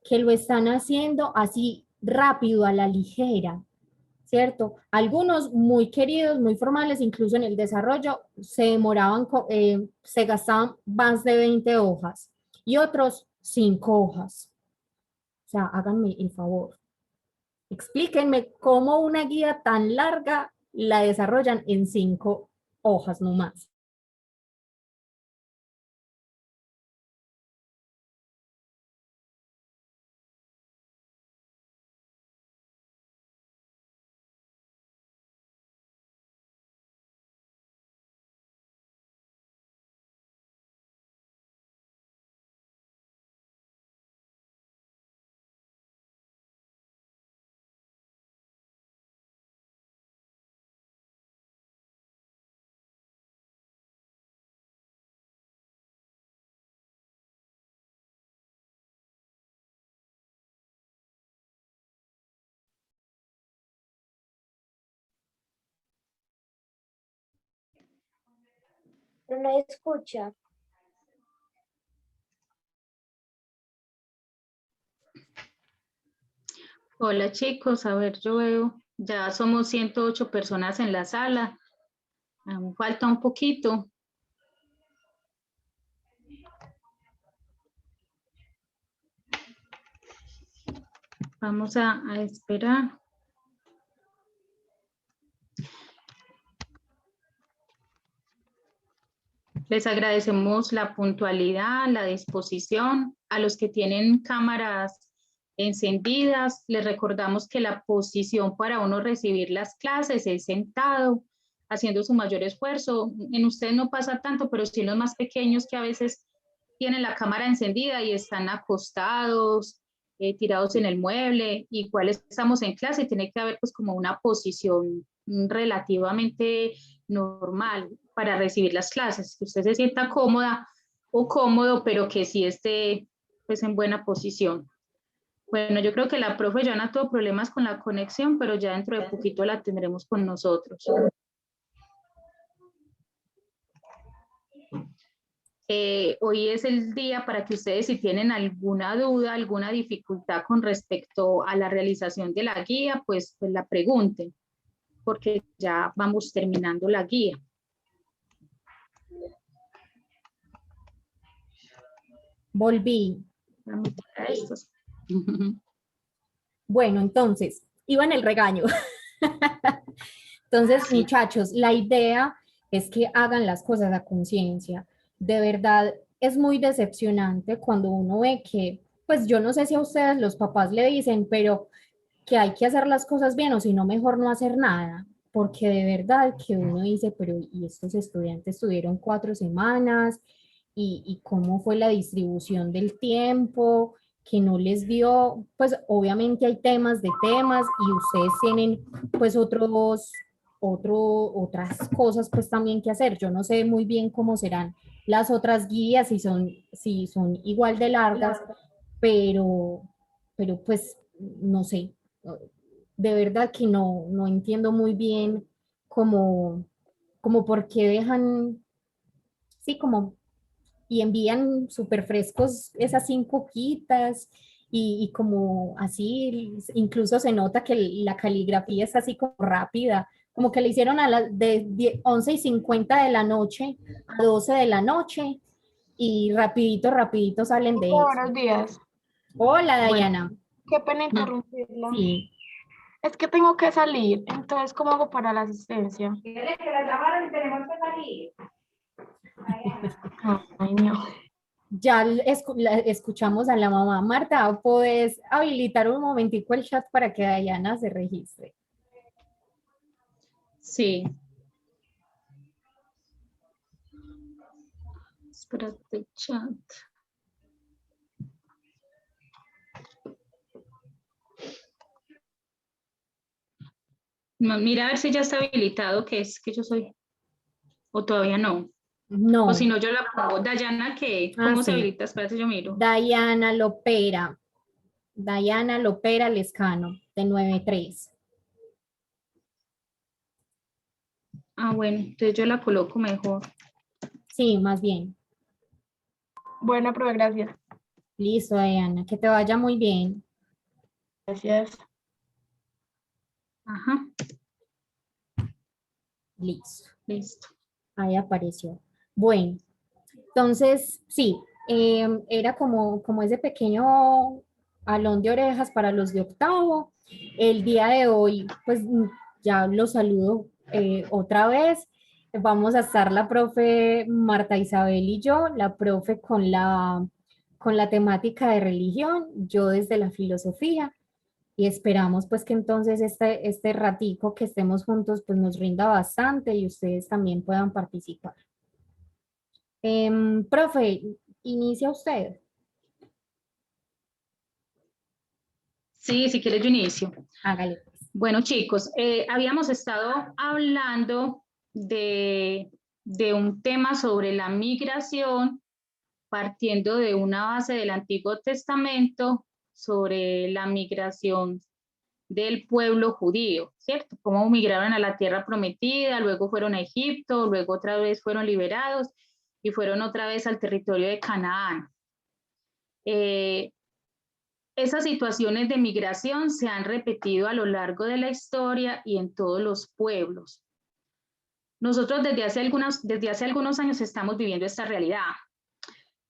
que lo están haciendo así rápido, a la ligera, ¿cierto? Algunos muy queridos, muy formales, incluso en el desarrollo, se demoraban, se gastaban más de 20 hojas y otros 5 hojas. O sea, háganme el favor. Explíquenme cómo una guía tan larga la desarrollan en 5 hojas nomás. No escucha. Hola chicos, a ver, yo veo, ya somos 108 personas en la sala, aún falta un poquito. Vamos a esperar. Les agradecemos la puntualidad, la disposición. A los que tienen cámaras encendidas, les recordamos que la posición para uno recibir las clases es sentado, haciendo su mayor esfuerzo. En ustedes no pasa tanto, pero sí en los más pequeños que a veces tienen la cámara encendida y están acostados, tirados en el mueble. Igual estamos en clase, tiene que haber pues como una posición relativamente normal para recibir las clases, que usted se sienta cómoda o cómodo, pero que sí esté pues en buena posición. Bueno, yo creo que la profe Joana tuvo problemas con la conexión, pero ya dentro de poquito la tendremos con nosotros. Hoy es el día para que ustedes, si tienen alguna duda, alguna dificultad con respecto a la realización de la guía, pues la pregunten, porque ya vamos terminando la guía. Volví. Vamos a estos. Bueno, entonces, iba en el regaño. Entonces, Sí. muchachos, la idea es que hagan las cosas a conciencia. De verdad, es muy decepcionante cuando uno ve que, pues yo no sé si a ustedes los papás le dicen, pero que hay que hacer las cosas bien o si no, mejor no hacer nada. Porque de verdad que uno dice, pero ¿y estos estudiantes tuvieron 4 semanas? ¿Y cómo fue la distribución del tiempo? Que no les dio, pues obviamente hay temas de temas y ustedes tienen pues otras cosas pues también que hacer. Yo no sé muy bien cómo serán las otras guías, si son igual de largas, pero, pero pues no sé. De verdad que no entiendo muy bien cómo por qué dejan, sí, como y envían súper frescos esas 5 hojitas y como así, incluso se nota que la caligrafía es así como rápida, como que le hicieron a las de 11:50 de la noche a 12 de la noche y rapidito salen de eso. Buenos días. Hola, Bueno, Dayana. qué pena interrumpirla. Sí. Es que tengo que salir, entonces, ¿cómo hago para la asistencia? Dile que la llamaron y tenemos que salir. Ay, no. Ya escuchamos a la mamá. Marta, ¿puedes habilitar un momentico el chat para que Dayana se registre? Sí. Espérate, chat. Mira a ver si ya está habilitado, que es que yo soy, o todavía no. O si No. no, yo la pongo. Dayana, ¿qué? Ah, ¿Cómo se sí. habilita? Espérate, yo miro. Dayana Lopera. Dayana Lopera Lescano, de 93. Ah, bueno, entonces yo la coloco mejor. Sí, más bien. Bueno, pero gracias. Listo, Diana, que te vaya muy bien. Gracias. Ajá, Listo, listo. ahí apareció. Bueno, entonces, sí, era como ese pequeño alón de orejas para los de octavo. El día de hoy, pues ya los saludo otra vez. Vamos a estar la profe Marta Isabel y yo, la profe con la temática de religión, yo desde la filosofía. Y esperamos pues que entonces este ratico que estemos juntos pues nos rinda bastante y ustedes también puedan participar. Profe, inicia usted. Sí, si quieres yo inicio. Hágale. Bueno, chicos, habíamos estado hablando de un tema sobre la migración, partiendo de una base del Antiguo Testamento sobre la migración del pueblo judío, ¿cierto? Cómo migraron a la tierra prometida, luego fueron a Egipto, luego otra vez fueron liberados y fueron otra vez al territorio de Canaán. Esas situaciones de migración se han repetido a lo largo de la historia y en todos los pueblos. Nosotros desde hace algunos años estamos viviendo esta realidad.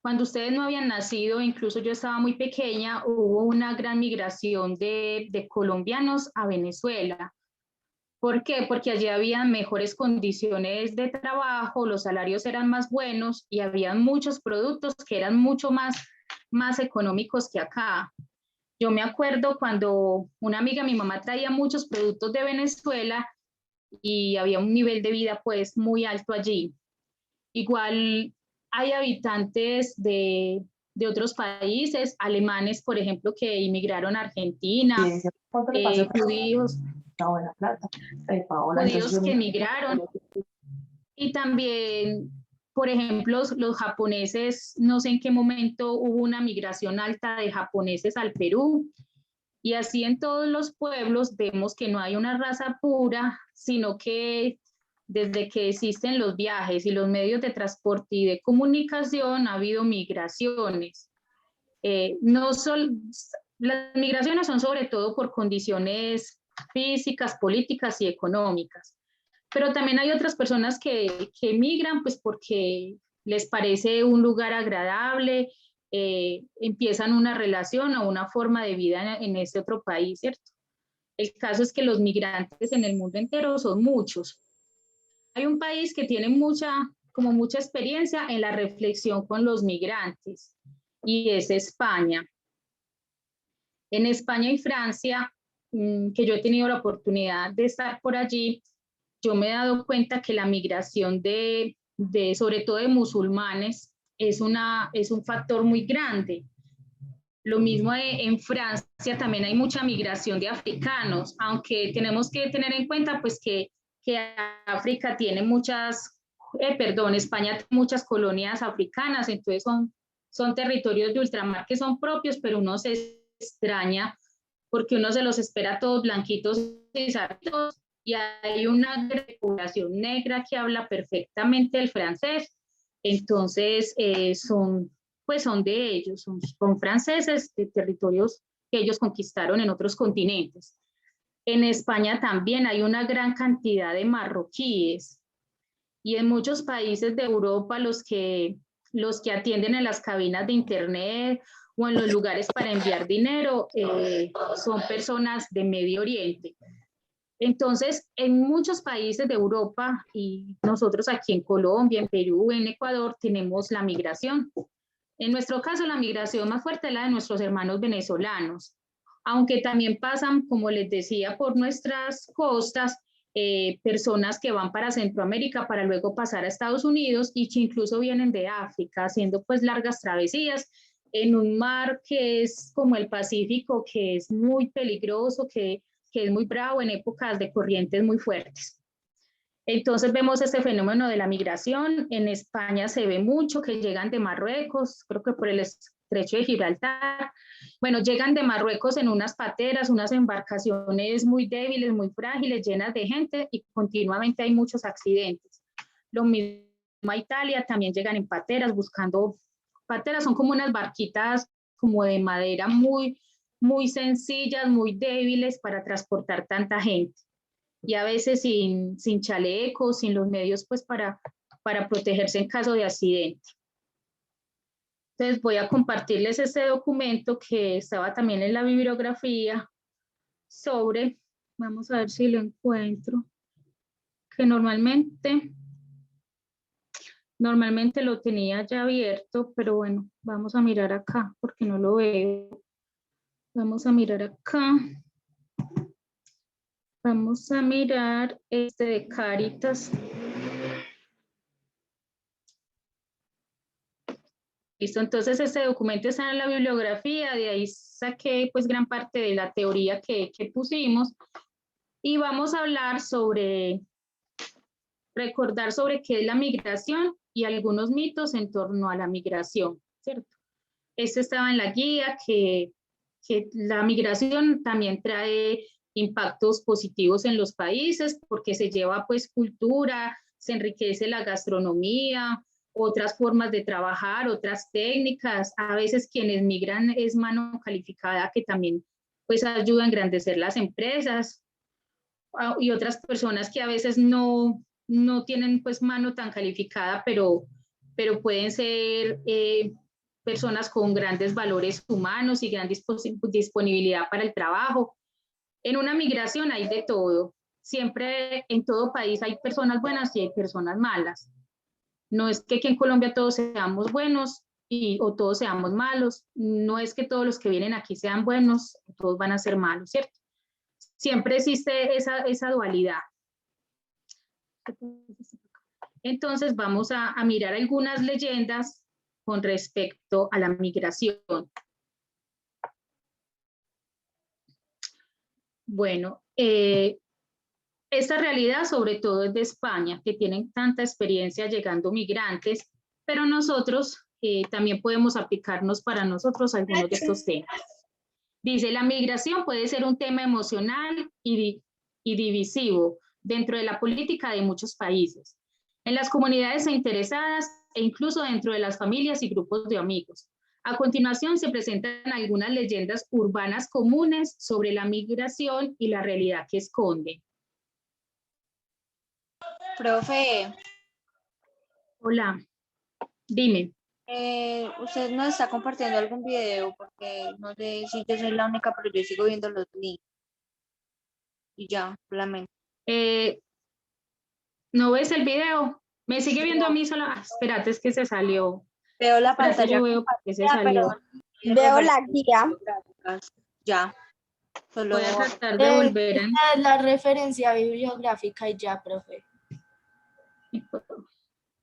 Cuando ustedes no habían nacido, incluso yo estaba muy pequeña, hubo una gran migración de colombianos a Venezuela. ¿Por qué? Porque allí había mejores condiciones de trabajo, los salarios eran más buenos y había muchos productos que eran mucho más económicos que acá. Yo me acuerdo cuando una amiga, mi mamá traía muchos productos de Venezuela y había un nivel de vida pues muy alto allí. Igual hay habitantes de otros países, alemanes, por ejemplo, que inmigraron a Argentina, judíos, judíos que emigraron y también, por ejemplo, los japoneses, no sé en qué momento hubo una migración alta de japoneses al Perú. Y así en todos los pueblos vemos que no hay una raza pura, sino que desde que existen los viajes y los medios de transporte y de comunicación ha habido migraciones. No son, las migraciones son sobre todo por condiciones físicas, políticas y económicas. Pero también hay otras personas que emigran pues porque les parece un lugar agradable, empiezan una relación o una forma de vida en este otro país, ¿cierto? El caso es que los migrantes en el mundo entero son muchos. Hay un país que tiene mucha experiencia en la reflexión con los migrantes y es España. En España y Francia, que yo he tenido la oportunidad de estar por allí, yo me he dado cuenta que la migración sobre todo de musulmanes es un factor muy grande. Lo mismo en Francia, también hay mucha migración de africanos, aunque tenemos que tener en cuenta pues que África tiene España tiene muchas colonias africanas, entonces son territorios de ultramar que son propios, pero uno se extraña porque uno se los espera todos blanquitos y sartos, y hay una población negra que habla perfectamente el francés, entonces son de ellos, son franceses de territorios que ellos conquistaron en otros continentes. En España también hay una gran cantidad de marroquíes y en muchos países de Europa los que atienden en las cabinas de internet o en los lugares para enviar dinero son personas de Medio Oriente. Entonces, en muchos países de Europa y nosotros aquí en Colombia, en Perú, en Ecuador, tenemos la migración. En nuestro caso, la migración más fuerte es la de nuestros hermanos venezolanos, aunque también pasan, como les decía, por nuestras costas, personas que van para Centroamérica para luego pasar a Estados Unidos y que incluso vienen de África, haciendo pues largas travesías en un mar que es como el Pacífico, que es muy peligroso, que es muy bravo en épocas de corrientes muy fuertes. Entonces vemos este fenómeno de la migración. En España se ve mucho que llegan de Marruecos, creo que por el estrecho de Gibraltar. Bueno, llegan de Marruecos en unas pateras, unas embarcaciones muy débiles, muy frágiles, llenas de gente y continuamente hay muchos accidentes. Lo mismo a Italia, también llegan en pateras buscando, pateras son como unas barquitas como de madera muy sencillas, muy débiles para transportar tanta gente. Y a veces sin chalecos, sin los medios pues para protegerse en caso de accidente. Entonces voy a compartirles este documento que estaba también en la bibliografía sobre, vamos a ver si lo encuentro, que normalmente lo tenía ya abierto, pero bueno, vamos a mirar acá porque no lo veo. Vamos a mirar acá. Vamos a mirar este de Cáritas. Listo, entonces este documento está en la bibliografía, de ahí saqué pues gran parte de la teoría que pusimos y vamos a hablar recordar sobre qué es la migración y algunos mitos en torno a la migración, ¿cierto? Esto estaba en la guía, que la migración también trae impactos positivos en los países porque se lleva pues cultura, se enriquece la gastronomía, otras formas de trabajar, otras técnicas. A veces quienes migran es mano calificada que también pues ayuda a engrandecer las empresas y otras personas que a veces no tienen pues mano tan calificada, pero pueden ser personas con grandes valores humanos y gran disponibilidad para el trabajo. En una migración hay de todo. Siempre en todo país hay personas buenas y hay personas malas. No es que aquí en Colombia todos seamos buenos o todos seamos malos. No es que todos los que vienen aquí sean buenos, todos van a ser malos, ¿cierto? Siempre existe esa dualidad. Entonces vamos a mirar algunas leyendas con respecto a la migración. Bueno, esta realidad sobre todo es de España, que tienen tanta experiencia llegando migrantes, pero nosotros también podemos aplicarnos para nosotros algunos de estos temas. Dice, la migración puede ser un tema emocional y divisivo dentro de la política de muchos países, en las comunidades interesadas e incluso dentro de las familias y grupos de amigos. A continuación se presentan algunas leyendas urbanas comunes sobre la migración y la realidad que esconde. Profe, Hola, dime. usted nos está compartiendo algún video porque no sé si yo soy la única, pero yo sigo viendo los links. Y ya, solamente. ¿No ves el video? ¿Me sigue viendo a mí sola? Ah, espérate, es que se salió. Veo la Espérate, pantalla. yo veo por qué se Pero salió. Veo la guía. Ya. Solo Voy a tratar de volver a... La referencia bibliográfica y ya, profe.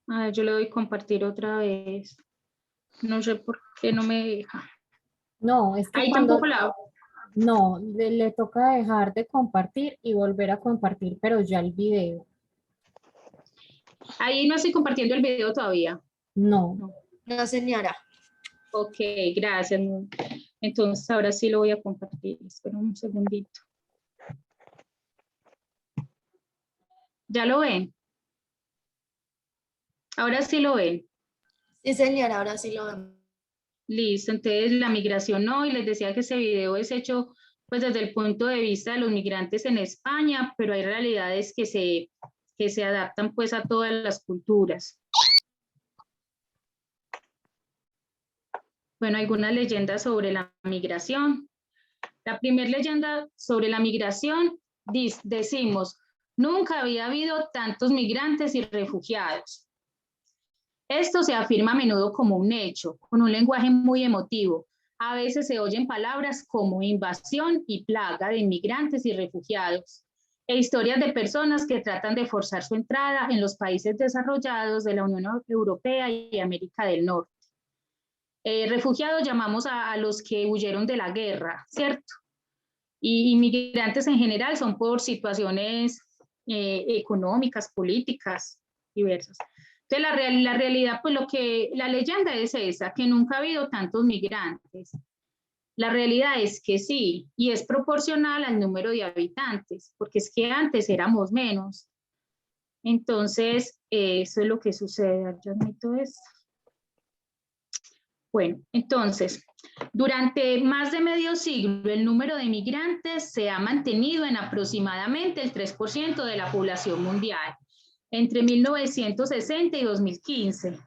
A ver, yo le doy compartir otra vez. No sé por qué no me deja. No, es que Ahí cuando... tampoco la... No, le toca dejar de compartir y volver a compartir, pero ya el video. Ahí no estoy compartiendo el video todavía. No. No, señora. Ok, gracias. Entonces ahora sí lo voy a compartir. Espera un segundito. ¿Ya lo ven? Ahora sí lo ven. Sí, señora, ahora sí lo vemos. Listo, entonces la migración no, y les decía que ese video es hecho pues desde el punto de vista de los migrantes en España, pero hay realidades que se adaptan pues a todas las culturas. Bueno, algunas leyendas sobre la migración. La primera leyenda sobre la migración decimos, nunca había habido tantos migrantes y refugiados. Esto se afirma a menudo como un hecho, con un lenguaje muy emotivo. A veces se oyen palabras como invasión y plaga de inmigrantes y refugiados, e historias de personas que tratan de forzar su entrada en los países desarrollados de la Unión Europea y América del Norte. Refugiados llamamos a los que huyeron de la guerra, ¿cierto? Y inmigrantes en general son por situaciones económicas, políticas, diversas. Entonces, la realidad, pues la leyenda es esa, que nunca ha habido tantos migrantes. La realidad es que sí, y es proporcional al número de habitantes, porque es que antes éramos menos. Entonces, eso es lo que sucede. Yo admito esto. Bueno, entonces, durante más de medio siglo, el número de migrantes se ha mantenido en aproximadamente el 3% de la población mundial, entre 1960 y 2015.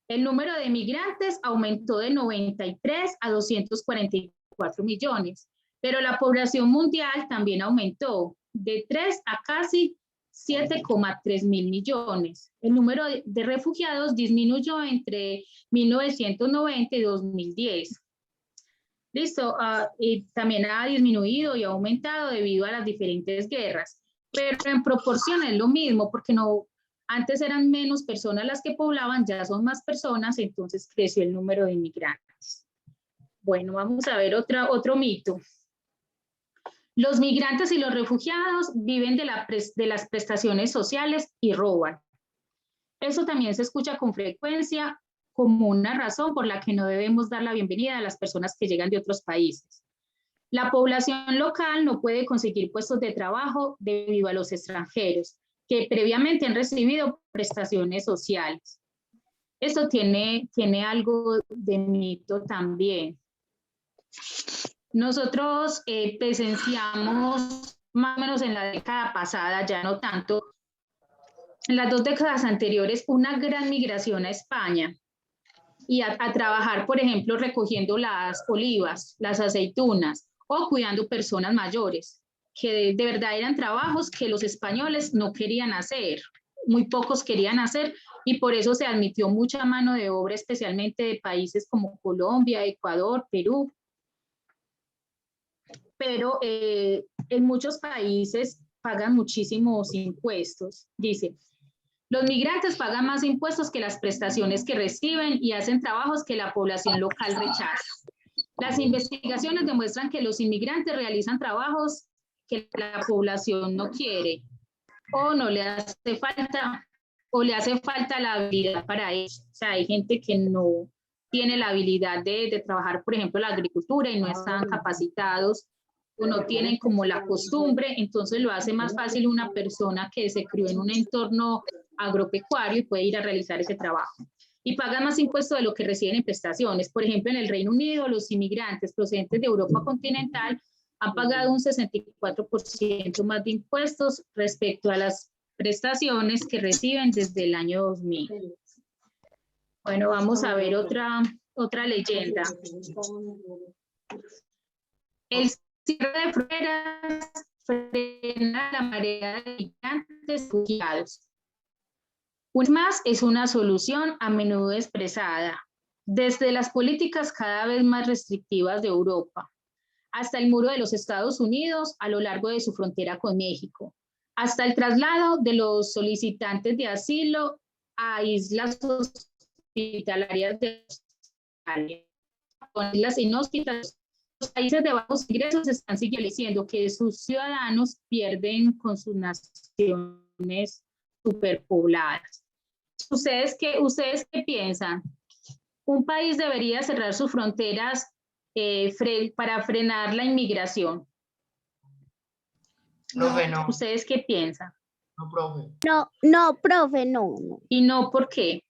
El número de migrantes aumentó de 93 a 244 millones, pero la población mundial también aumentó de 3 a casi 7,3 mil millones. El número de refugiados disminuyó entre 1990 y 2010. Listo, y también ha disminuido y ha aumentado debido a las diferentes guerras, pero en proporción es lo mismo, porque no, antes eran menos personas las que poblaban, ya son más personas, entonces creció el número de inmigrantes. Bueno, vamos a ver otro mito. Los migrantes y los refugiados viven de las prestaciones sociales y roban. Eso también se escucha con frecuencia como una razón por la que no debemos dar la bienvenida a las personas que llegan de otros países. La población local no puede conseguir puestos de trabajo debido a los extranjeros, que previamente han recibido prestaciones sociales. Esto tiene algo de mito también. Nosotros presenciamos más o menos en la década pasada, ya no tanto, en las 2 décadas anteriores, una gran migración a España y a trabajar, por ejemplo, recogiendo las olivas, las aceitunas o cuidando personas mayores, que de verdad eran trabajos que los españoles no querían hacer, muy pocos querían hacer, y por eso se admitió mucha mano de obra, especialmente de países como Colombia, Ecuador, Perú. Pero en muchos países pagan muchísimos impuestos. Dice, los migrantes pagan más impuestos que las prestaciones que reciben y hacen trabajos que la población local rechaza. Las investigaciones demuestran que los inmigrantes realizan trabajos que la población no quiere o no le hace falta, o le hace falta la habilidad para eso. O sea, hay gente que no tiene la habilidad de trabajar, por ejemplo, la agricultura y no están capacitados o no tienen como la costumbre, entonces lo hace más fácil una persona que se crió en un entorno agropecuario y puede ir a realizar ese trabajo. Y pagan más impuestos de lo que reciben en prestaciones. Por ejemplo, en el Reino Unido, los inmigrantes procedentes de Europa continental han pagado un 64% más de impuestos respecto a las prestaciones que reciben desde el año 2000. Bueno, vamos a ver otra leyenda. El cierre de fronteras frena la marea de migrantes refugiados. Una más es una solución a menudo expresada desde las políticas cada vez más restrictivas de Europa, hasta el muro de los Estados Unidos a lo largo de su frontera con México, hasta el traslado de los solicitantes de asilo a islas hospitalarias de Australia, con islas inhóspitas. Los países de bajos ingresos están diciendo que sus ciudadanos pierden con sus naciones superpobladas. ¿Ustedes qué piensan? ¿Un país debería cerrar sus fronteras para frenar la inmigración? Profe, no. ¿Ustedes qué piensan? No, profe. No, profe, no. ¿Y no por qué?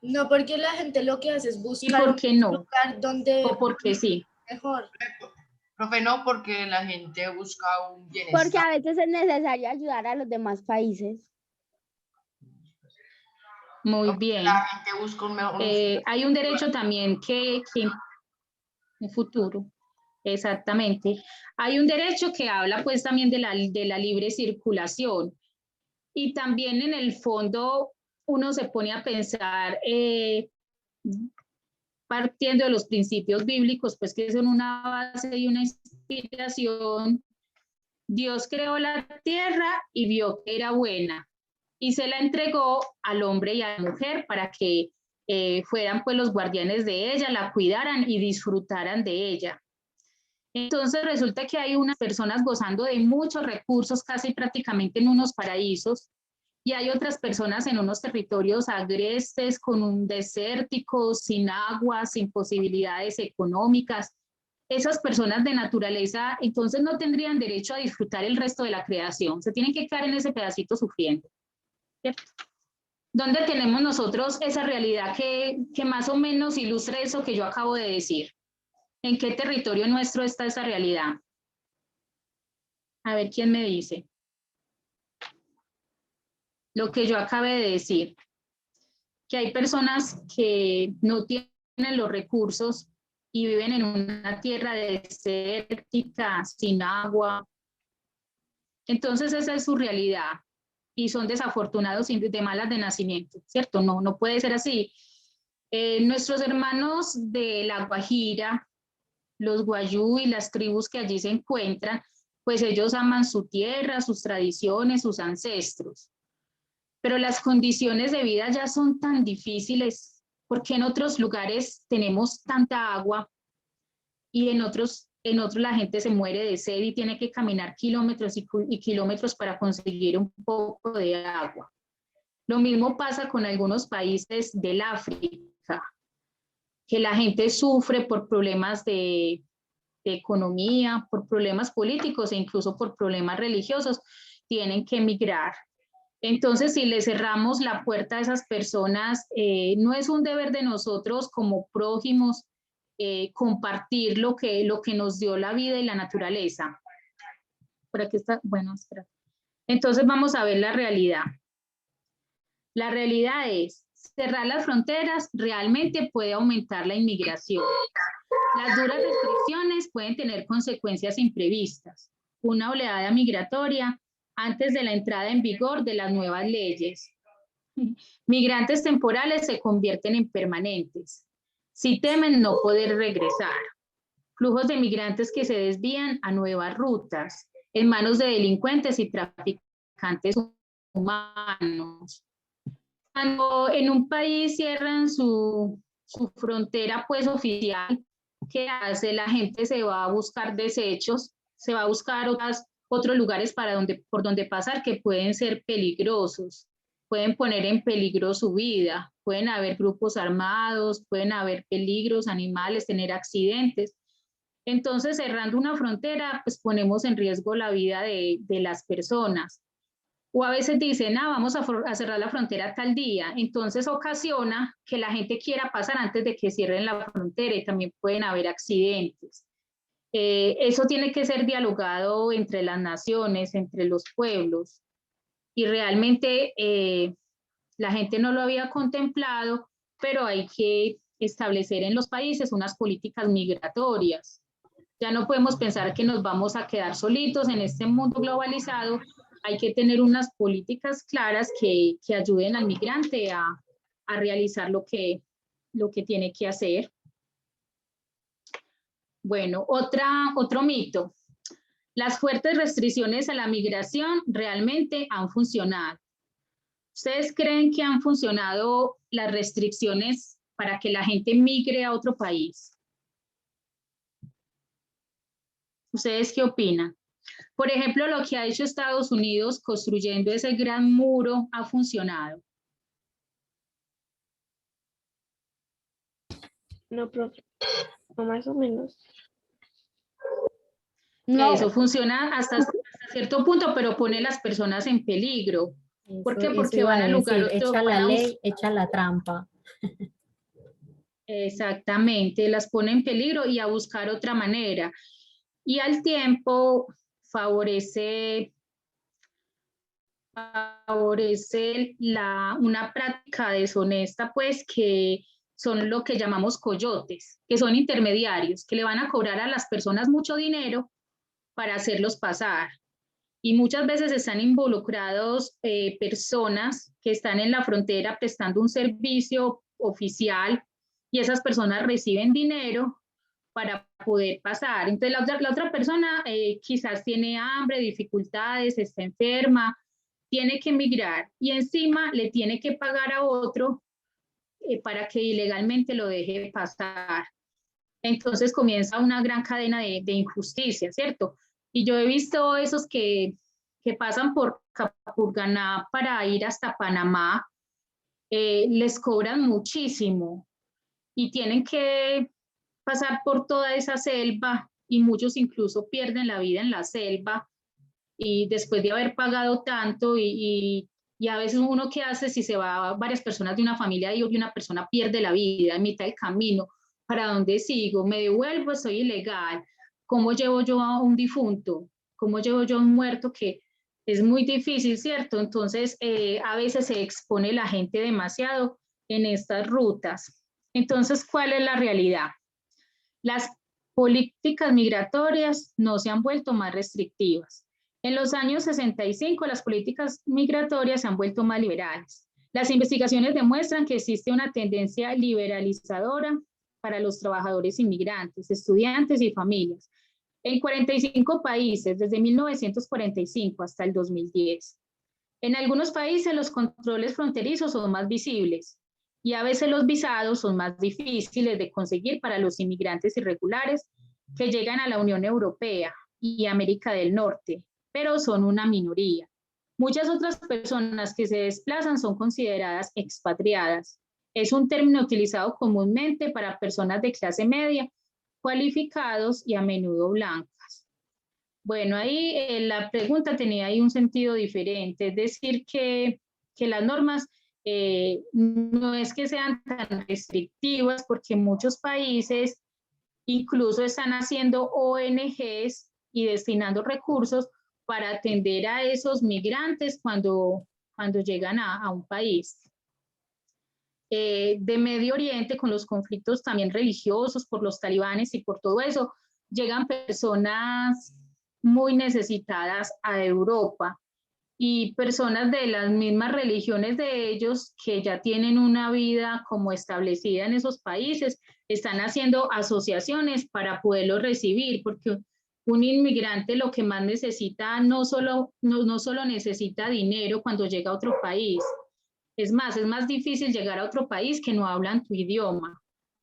No, porque la gente lo que hace es ¿Y buscar por qué un no? lugar donde ¿O por qué sí? mejor. Profe, no, porque la gente busca un bienestar. Porque a veces es necesario ayudar a los demás países. Muy Porque bien. la gente busca un mejor. Hay un derecho también que un futuro, exactamente. Hay un derecho que habla pues también de la libre circulación, y también en el fondo uno se pone a pensar partiendo de los principios bíblicos, pues que son una base y una inspiración. Dios creó la tierra y vio que era buena y se la entregó al hombre y a la mujer para que fueran pues los guardianes de ella, la cuidaran y disfrutaran de ella. Entonces resulta que hay unas personas gozando de muchos recursos, casi prácticamente en unos paraísos, y hay otras personas en unos territorios agrestes, con un desértico, sin agua, sin posibilidades económicas. Esas personas de naturaleza entonces no tendrían derecho a disfrutar el resto de la creación, se tienen que quedar en ese pedacito sufriendo, ¿cierto? ¿Dónde tenemos nosotros esa realidad que más o menos ilustra eso que yo acabo de decir? ¿En qué territorio nuestro está esa realidad? A ver quién me dice. Lo que yo acabé de decir, que hay personas que no tienen los recursos y viven en una tierra desértica, sin agua. Entonces esa es su realidad y son desafortunados y de malas de nacimiento, ¿cierto? No, no puede ser así. Nuestros hermanos de La Guajira, los guayú y las tribus que allí se encuentran, pues ellos aman su tierra, sus tradiciones, sus ancestros. Pero las condiciones de vida ya son tan difíciles, porque en otros lugares tenemos tanta agua y en otros la gente se muere de sed y tiene que caminar kilómetros y kilómetros para conseguir un poco de agua. Lo mismo pasa con algunos países del África, que la gente sufre por problemas de economía, por problemas políticos e incluso por problemas religiosos, tienen que emigrar. Entonces, si le cerramos la puerta a esas personas, no es un deber de nosotros como prójimos compartir lo que nos dio la vida y la naturaleza. Por aquí está, bueno, espera. Entonces vamos a ver la realidad. La realidad es, cerrar las fronteras realmente puede aumentar la inmigración. Las duras restricciones pueden tener consecuencias imprevistas. Una oleada migratoria antes de la entrada en vigor de las nuevas leyes. Migrantes temporales se convierten en permanentes. Si temen no poder regresar. Flujos de migrantes que se desvían a nuevas rutas, en manos de delincuentes y traficantes humanos. Cuando en un país cierran su frontera pues oficial, ¿qué hace? La gente se va a buscar desechos, se va a buscar otros lugares por donde pasar que pueden ser peligrosos, pueden poner en peligro su vida, pueden haber grupos armados, pueden haber peligros, animales, tener accidentes. Entonces, cerrando una frontera, pues ponemos en riesgo la vida de las personas. O a veces dicen, vamos a cerrar la frontera tal día, entonces ocasiona que la gente quiera pasar antes de que cierren la frontera y también pueden haber accidentes. Eso tiene que ser dialogado entre las naciones, entre los pueblos, y realmente la gente no lo había contemplado, pero hay que establecer en los países unas políticas migratorias. Ya no podemos pensar que nos vamos a quedar solitos en este mundo globalizado. Hay que tener unas políticas claras que ayuden al migrante a realizar lo que tiene que hacer. Bueno, otro mito. Las fuertes restricciones a la migración realmente han funcionado. ¿Ustedes creen que han funcionado las restricciones para que la gente migre a otro país? ¿Ustedes qué opinan? Por ejemplo, lo que ha hecho Estados Unidos construyendo ese gran muro ha funcionado. No, profe. No, más o menos. No, Eso funciona hasta cierto punto, pero pone a las personas en peligro. ¿Por qué? Porque iba van a lugar decir, otro. echa la ley, echa la trampa. Exactamente, las pone en peligro y a buscar otra manera. Y al tiempo favorece una práctica deshonesta, pues que son lo que llamamos coyotes, que son intermediarios, que le van a cobrar a las personas mucho dinero para hacerlos pasar. Y muchas veces están involucrados personas que están en la frontera prestando un servicio oficial y esas personas reciben dinero para poder pasar. Entonces la otra persona quizás tiene hambre, dificultades, está enferma, tiene que emigrar y encima le tiene que pagar a otro para que ilegalmente lo deje pasar. Entonces comienza una gran cadena de injusticia, ¿cierto? Y yo he visto esos que pasan por Capurganá para ir hasta Panamá, les cobran muchísimo y tienen que pasar por toda esa selva y muchos incluso pierden la vida en la selva y después de haber pagado tanto y Y a veces uno, ¿qué hace si se va varias personas de una familia y una persona pierde la vida en mitad del camino? ¿Para dónde sigo? ¿Me devuelvo? ¿Soy ilegal? ¿Cómo llevo yo a un difunto? ¿Cómo llevo yo a un muerto? Que es muy difícil, ¿cierto? Entonces, a veces se expone la gente demasiado en estas rutas. Entonces, ¿cuál es la realidad? Las políticas migratorias no se han vuelto más restrictivas. En los años 65, las políticas migratorias se han vuelto más liberales. Las investigaciones demuestran que existe una tendencia liberalizadora para los trabajadores inmigrantes, estudiantes y familias, en 45 países desde 1945 hasta el 2010. En algunos países los controles fronterizos son más visibles y a veces los visados son más difíciles de conseguir para los inmigrantes irregulares que llegan a la Unión Europea y América del Norte, pero son una minoría. Muchas otras personas que se desplazan son consideradas expatriadas. Es un término utilizado comúnmente para personas de clase media, cualificados y a menudo blancas. Bueno, ahí la pregunta tenía ahí un sentido diferente, es decir, que las normas no es que sean tan restrictivas, porque muchos países incluso están haciendo ONGs y destinando recursos para atender a esos migrantes cuando llegan a un país. De Medio Oriente, con los conflictos también religiosos por los talibanes y por todo eso, llegan personas muy necesitadas a Europa y personas de las mismas religiones de ellos que ya tienen una vida como establecida en esos países, están haciendo asociaciones para poderlos recibir, porque un inmigrante lo que más necesita no solo necesita dinero cuando llega a otro país. Es más difícil llegar a otro país que no hablan tu idioma.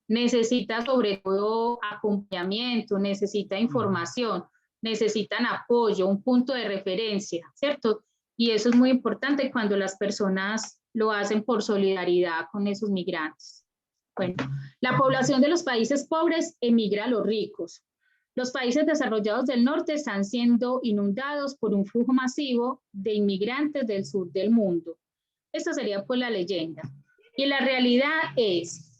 Necesita sobre todo acompañamiento, necesita información, necesitan apoyo, un punto de referencia, ¿cierto? Y eso es muy importante cuando las personas lo hacen por solidaridad con esos migrantes. Bueno, la población de los países pobres emigra a los ricos. Los países desarrollados del norte están siendo inundados por un flujo masivo de inmigrantes del sur del mundo. Esta sería pues la leyenda. Y la realidad es,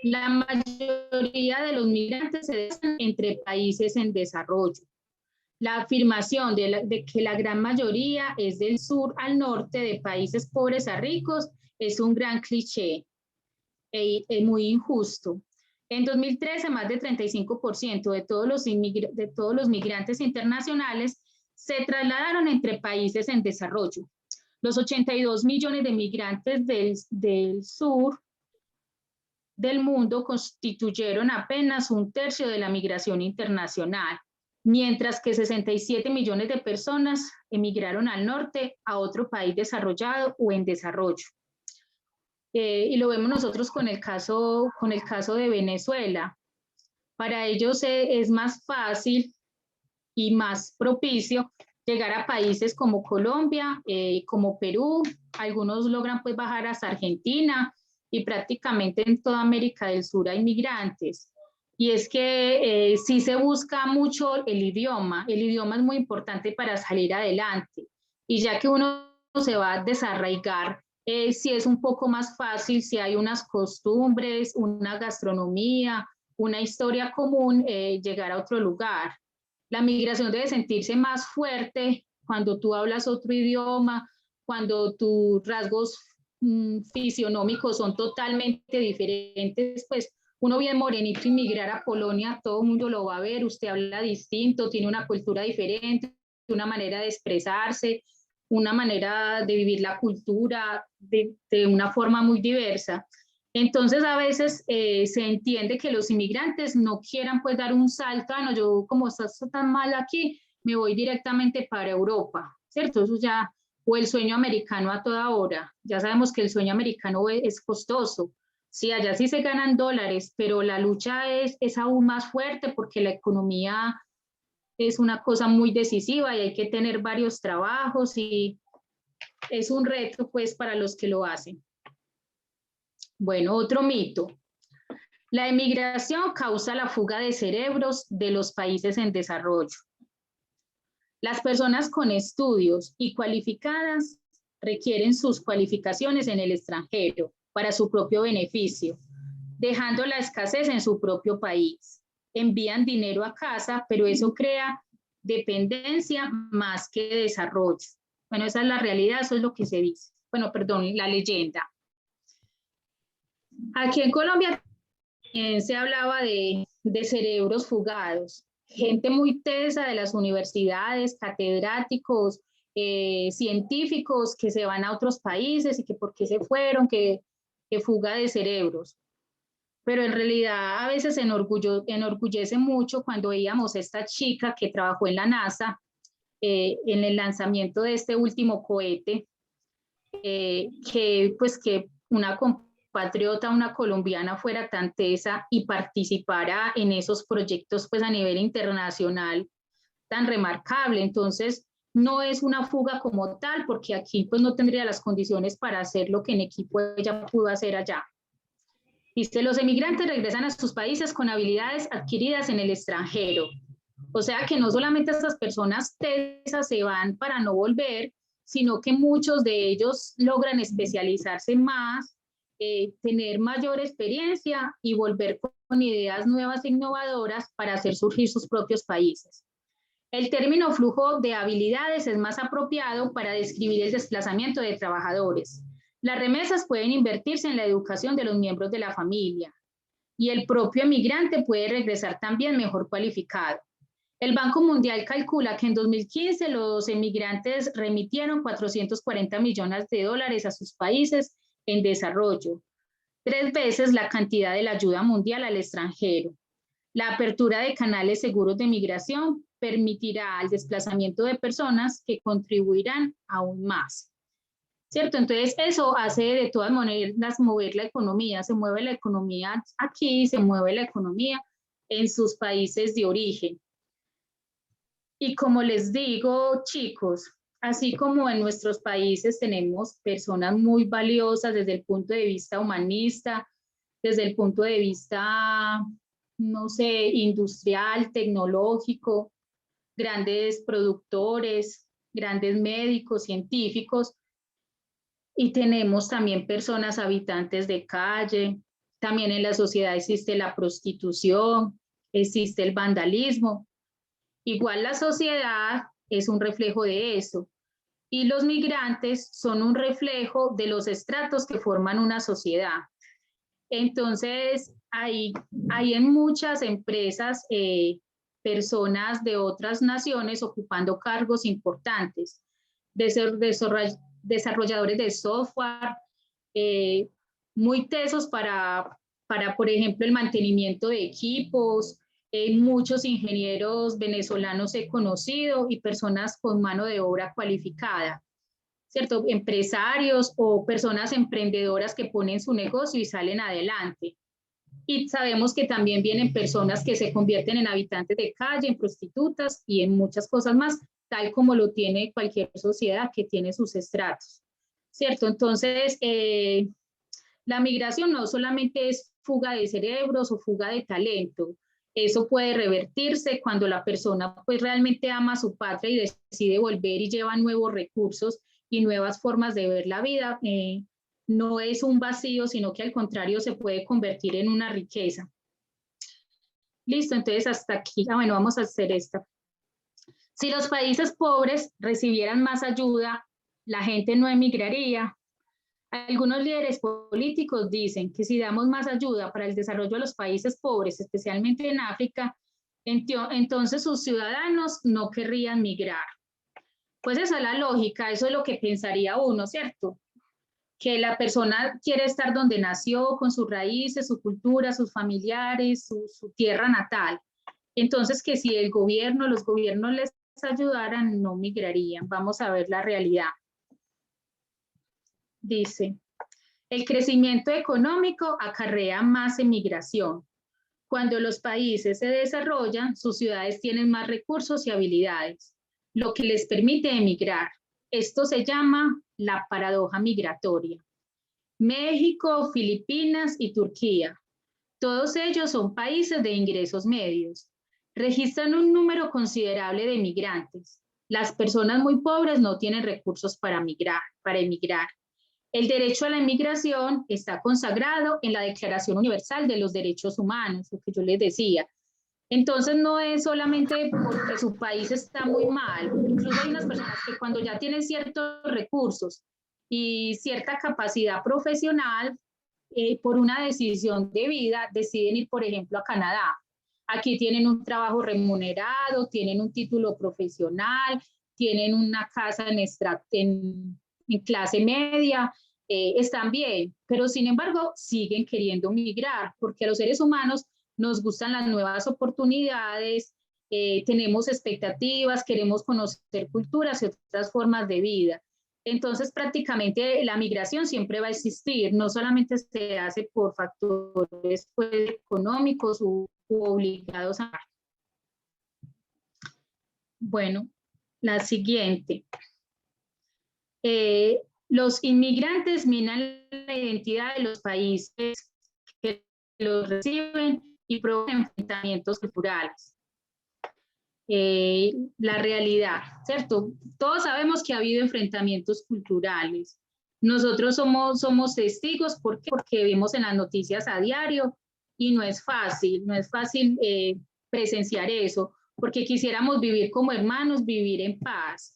la mayoría de los migrantes se desplazan entre países en desarrollo. La afirmación de que la gran mayoría es del sur al norte, de países pobres a ricos, es un gran cliché, muy injusto. En 2013, más del 35% de todos los migrantes internacionales se trasladaron entre países en desarrollo. Los 82 millones de migrantes del sur del mundo constituyeron apenas un tercio de la migración internacional, mientras que 67 millones de personas emigraron al norte a otro país desarrollado o en desarrollo. Y lo vemos nosotros con el caso de Venezuela. Para ellos es más fácil y más propicio llegar a países como Colombia, como Perú, algunos logran pues bajar hasta Argentina y prácticamente en toda América del Sur hay migrantes. Y es que sí se busca mucho el idioma es muy importante para salir adelante. Y ya que uno se va a desarraigar, sí es un poco más fácil si hay unas costumbres, una gastronomía, una historia común, llegar a otro lugar. La migración debe sentirse más fuerte cuando tú hablas otro idioma, cuando tus rasgos fisionómicos son totalmente diferentes, pues uno bien morenito inmigrar a Polonia, todo el mundo lo va a ver, usted habla distinto, tiene una cultura diferente, una manera de expresarse, una manera de vivir la cultura de una forma muy diversa. Entonces a veces se entiende que los inmigrantes no quieran pues dar un salto, no, yo como está tan mal aquí, me voy directamente para Europa, ¿cierto? Eso ya, o el sueño americano a toda hora. Ya sabemos que el sueño americano es costoso. Sí, allá sí se ganan dólares, pero la lucha es aún más fuerte porque la economía es una cosa muy decisiva y hay que tener varios trabajos y es un reto pues para los que lo hacen. Bueno, otro mito. La emigración causa la fuga de cerebros de los países en desarrollo. Las personas con estudios y cualificadas requieren sus cualificaciones en el extranjero para su propio beneficio, dejando la escasez en su propio país. Envían dinero a casa, pero eso crea dependencia más que desarrollo. Bueno, esa es la realidad, eso es lo que se dice. Bueno, perdón, la leyenda. Aquí en Colombia se hablaba de cerebros fugados, gente muy tesa de las universidades, catedráticos, científicos que se van a otros países y que por qué se fueron, que fuga de cerebros. Pero en realidad a veces enorgullece mucho cuando veíamos a esta chica que trabajó en la NASA en el lanzamiento de este último cohete, que una compatriota, una colombiana fuera tan tesa y participara en esos proyectos pues a nivel internacional tan remarcable. Entonces no es una fuga como tal, porque aquí pues no tendría las condiciones para hacer lo que en equipo ella pudo hacer allá. Dice, los emigrantes regresan a sus países con habilidades adquiridas en el extranjero. O sea que no solamente estas personas tesas se van para no volver, sino que muchos de ellos logran especializarse más, tener mayor experiencia y volver con ideas nuevas e innovadoras para hacer surgir sus propios países. El término flujo de habilidades es más apropiado para describir el desplazamiento de trabajadores. Las remesas pueden invertirse en la educación de los miembros de la familia y el propio emigrante puede regresar también mejor cualificado. El Banco Mundial calcula que en 2015 los emigrantes remitieron 440 millones de dólares a sus países en desarrollo, 3 veces la cantidad de la ayuda mundial al extranjero. La apertura de canales seguros de migración permitirá el desplazamiento de personas que contribuirán aún más. ¿Cierto? Entonces eso hace de todas maneras mover la economía, se mueve la economía aquí, se mueve la economía en sus países de origen. Y como les digo, chicos, así como en nuestros países tenemos personas muy valiosas desde el punto de vista humanista, desde el punto de vista, no sé, industrial, tecnológico, grandes productores, grandes médicos, científicos, y tenemos también personas habitantes de calle, también en la sociedad existe la prostitución, existe el vandalismo. Igual la sociedad es un reflejo de eso y los migrantes son un reflejo de los estratos que forman una sociedad. Entonces, hay en muchas empresas personas de otras naciones ocupando cargos importantes, desarrolladores de software, muy tesos para, por ejemplo, el mantenimiento de equipos. Muchos ingenieros venezolanos he conocido y personas con mano de obra cualificada, ¿cierto? Empresarios o personas emprendedoras que ponen su negocio y salen adelante. Y sabemos que también vienen personas que se convierten en habitantes de calle, en prostitutas y en muchas cosas más, tal como lo tiene cualquier sociedad que tiene sus estratos, ¿cierto? Entonces, la migración no solamente es fuga de cerebros o fuga de talento. Eso puede revertirse cuando la persona pues realmente ama a su patria y decide volver y lleva nuevos recursos y nuevas formas de ver la vida. No es un vacío, sino que al contrario se puede convertir en una riqueza. Listo, entonces hasta aquí. Bueno, vamos a hacer esta. Si los países pobres recibieran más ayuda, la gente no emigraría. Algunos líderes políticos dicen que si damos más ayuda para el desarrollo de los países pobres, especialmente en África, entonces sus ciudadanos no querrían migrar. Pues esa es la lógica, eso es lo que pensaría uno, ¿cierto? Que la persona quiere estar donde nació, con sus raíces, su cultura, sus familiares, su tierra natal. Entonces que si el gobierno, los gobiernos les ayudaran, no migrarían. Vamos a ver la realidad. Dice, el crecimiento económico acarrea más emigración. Cuando los países se desarrollan, sus ciudades tienen más recursos y habilidades, lo que les permite emigrar. Esto se llama la paradoja migratoria. México, Filipinas y Turquía, todos ellos son países de ingresos medios. Registran un número considerable de migrantes. Las personas muy pobres no tienen recursos para migrar, para emigrar. El derecho a la inmigración está consagrado en la Declaración Universal de los Derechos Humanos, lo que yo les decía. Entonces no es solamente porque su país está muy mal, incluso hay unas personas que cuando ya tienen ciertos recursos y cierta capacidad profesional, por una decisión de vida, deciden ir, por ejemplo, a Canadá. Aquí tienen un trabajo remunerado, tienen un título profesional, tienen una casa en clase media, están bien, pero sin embargo siguen queriendo migrar, porque a los seres humanos nos gustan las nuevas oportunidades, tenemos expectativas, queremos conocer culturas y otras formas de vida. Entonces, prácticamente la migración siempre va a existir, no solamente se hace por factores pues, económicos u obligados a... Bueno, la siguiente. Los inmigrantes minan la identidad de los países que los reciben y provocan enfrentamientos culturales. La realidad, ¿cierto? Todos sabemos que ha habido enfrentamientos culturales. Nosotros somos testigos porque vemos en las noticias a diario y no es fácil presenciar eso, porque quisiéramos vivir como hermanos, vivir en paz.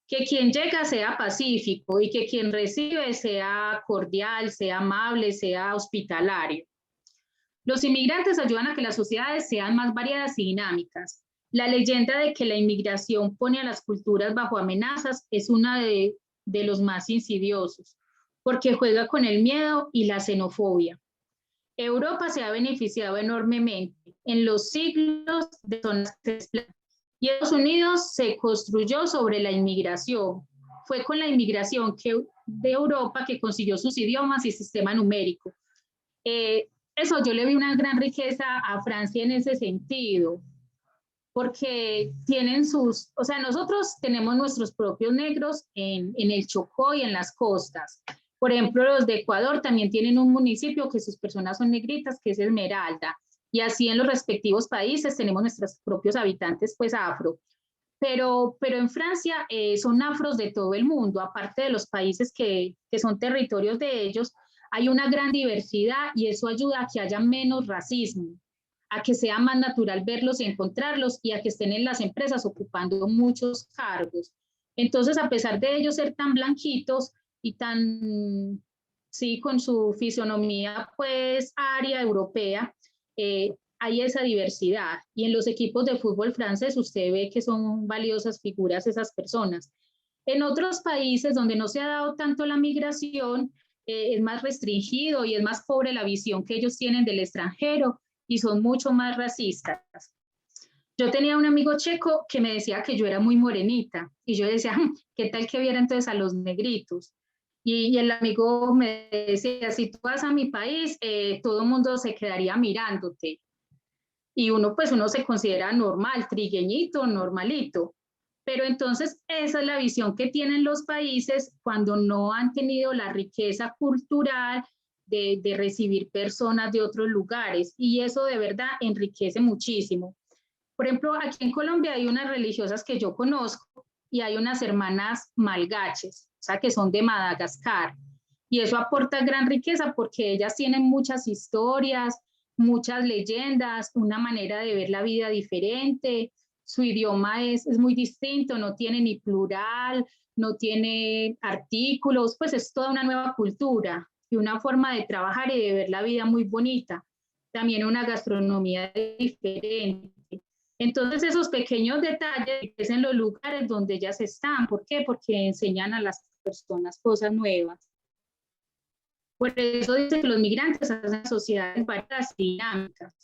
Que quien llega sea pacífico y que quien recibe sea cordial, sea amable, sea hospitalario. Los inmigrantes ayudan a que las sociedades sean más variadas y dinámicas. La leyenda de que la inmigración pone a las culturas bajo amenazas es una de los más insidiosos, porque juega con el miedo y la xenofobia. Europa se ha beneficiado enormemente en los siglos de zonas y Estados Unidos se construyó sobre la inmigración. Fue con la inmigración de Europa que consiguió sus idiomas y sistema numérico. Eso yo le vi una gran riqueza a Francia en ese sentido, porque tienen o sea, nosotros tenemos nuestros propios negros en el Chocó y en las costas. Por ejemplo, los de Ecuador también tienen un municipio que sus personas son negritas, que es Esmeralda, y así en los respectivos países tenemos nuestros propios habitantes, pues afro. Pero en Francia son afros de todo el mundo, aparte de los países que son territorios de ellos, hay una gran diversidad y eso ayuda a que haya menos racismo, a que sea más natural verlos y encontrarlos y a que estén en las empresas ocupando muchos cargos. Entonces, a pesar de ellos ser tan blanquitos y tan, sí, con su fisonomía pues aria europea, hay esa diversidad. Y en los equipos de fútbol francés usted ve que son valiosas figuras esas personas. En otros países donde no se ha dado tanto la migración, es más restringido y es más pobre la visión que ellos tienen del extranjero y son mucho más racistas. Yo tenía un amigo checo que me decía que yo era muy morenita y yo decía, ¿qué tal que viera entonces a los negritos? Y el amigo me decía, si tú vas a mi país, todo el mundo se quedaría mirándote. Y uno se considera normal, trigueñito, normalito. Pero entonces esa es la visión que tienen los países cuando no han tenido la riqueza cultural de recibir personas de otros lugares. Y eso de verdad enriquece muchísimo. Por ejemplo, aquí en Colombia hay unas religiosas que yo conozco y hay unas hermanas malgaches, o sea, que son de Madagascar. Y eso aporta gran riqueza porque ellas tienen muchas historias, muchas leyendas, una manera de ver la vida diferente. Su idioma es muy distinto, no tiene ni plural, no tiene artículos, pues es toda una nueva cultura y una forma de trabajar y de ver la vida muy bonita. También una gastronomía diferente. Entonces esos pequeños detalles es en los lugares donde ellas están. ¿Por qué? Porque enseñan a las personas cosas nuevas. Por eso dice que los migrantes hacen sociedades variadas y dinámicas.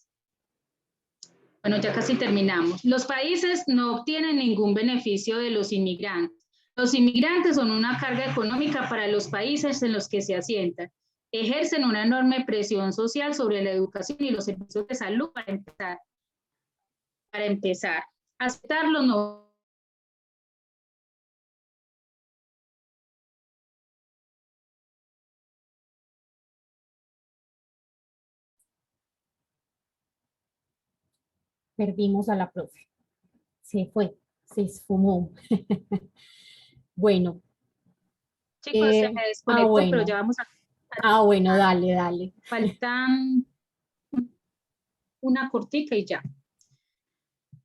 Bueno, ya casi terminamos. Los países no obtienen ningún beneficio de los inmigrantes. Los inmigrantes son una carga económica para los países en los que se asientan. Ejercen una enorme presión social sobre la educación y los servicios de salud para empezar. Aceptarlo no. Perdimos a la profe. Se fue. se esfumó. Bueno, Chicos, se me desconectó, pero bueno. ya vamos Bueno, dale, dale. faltan una cortica y ya.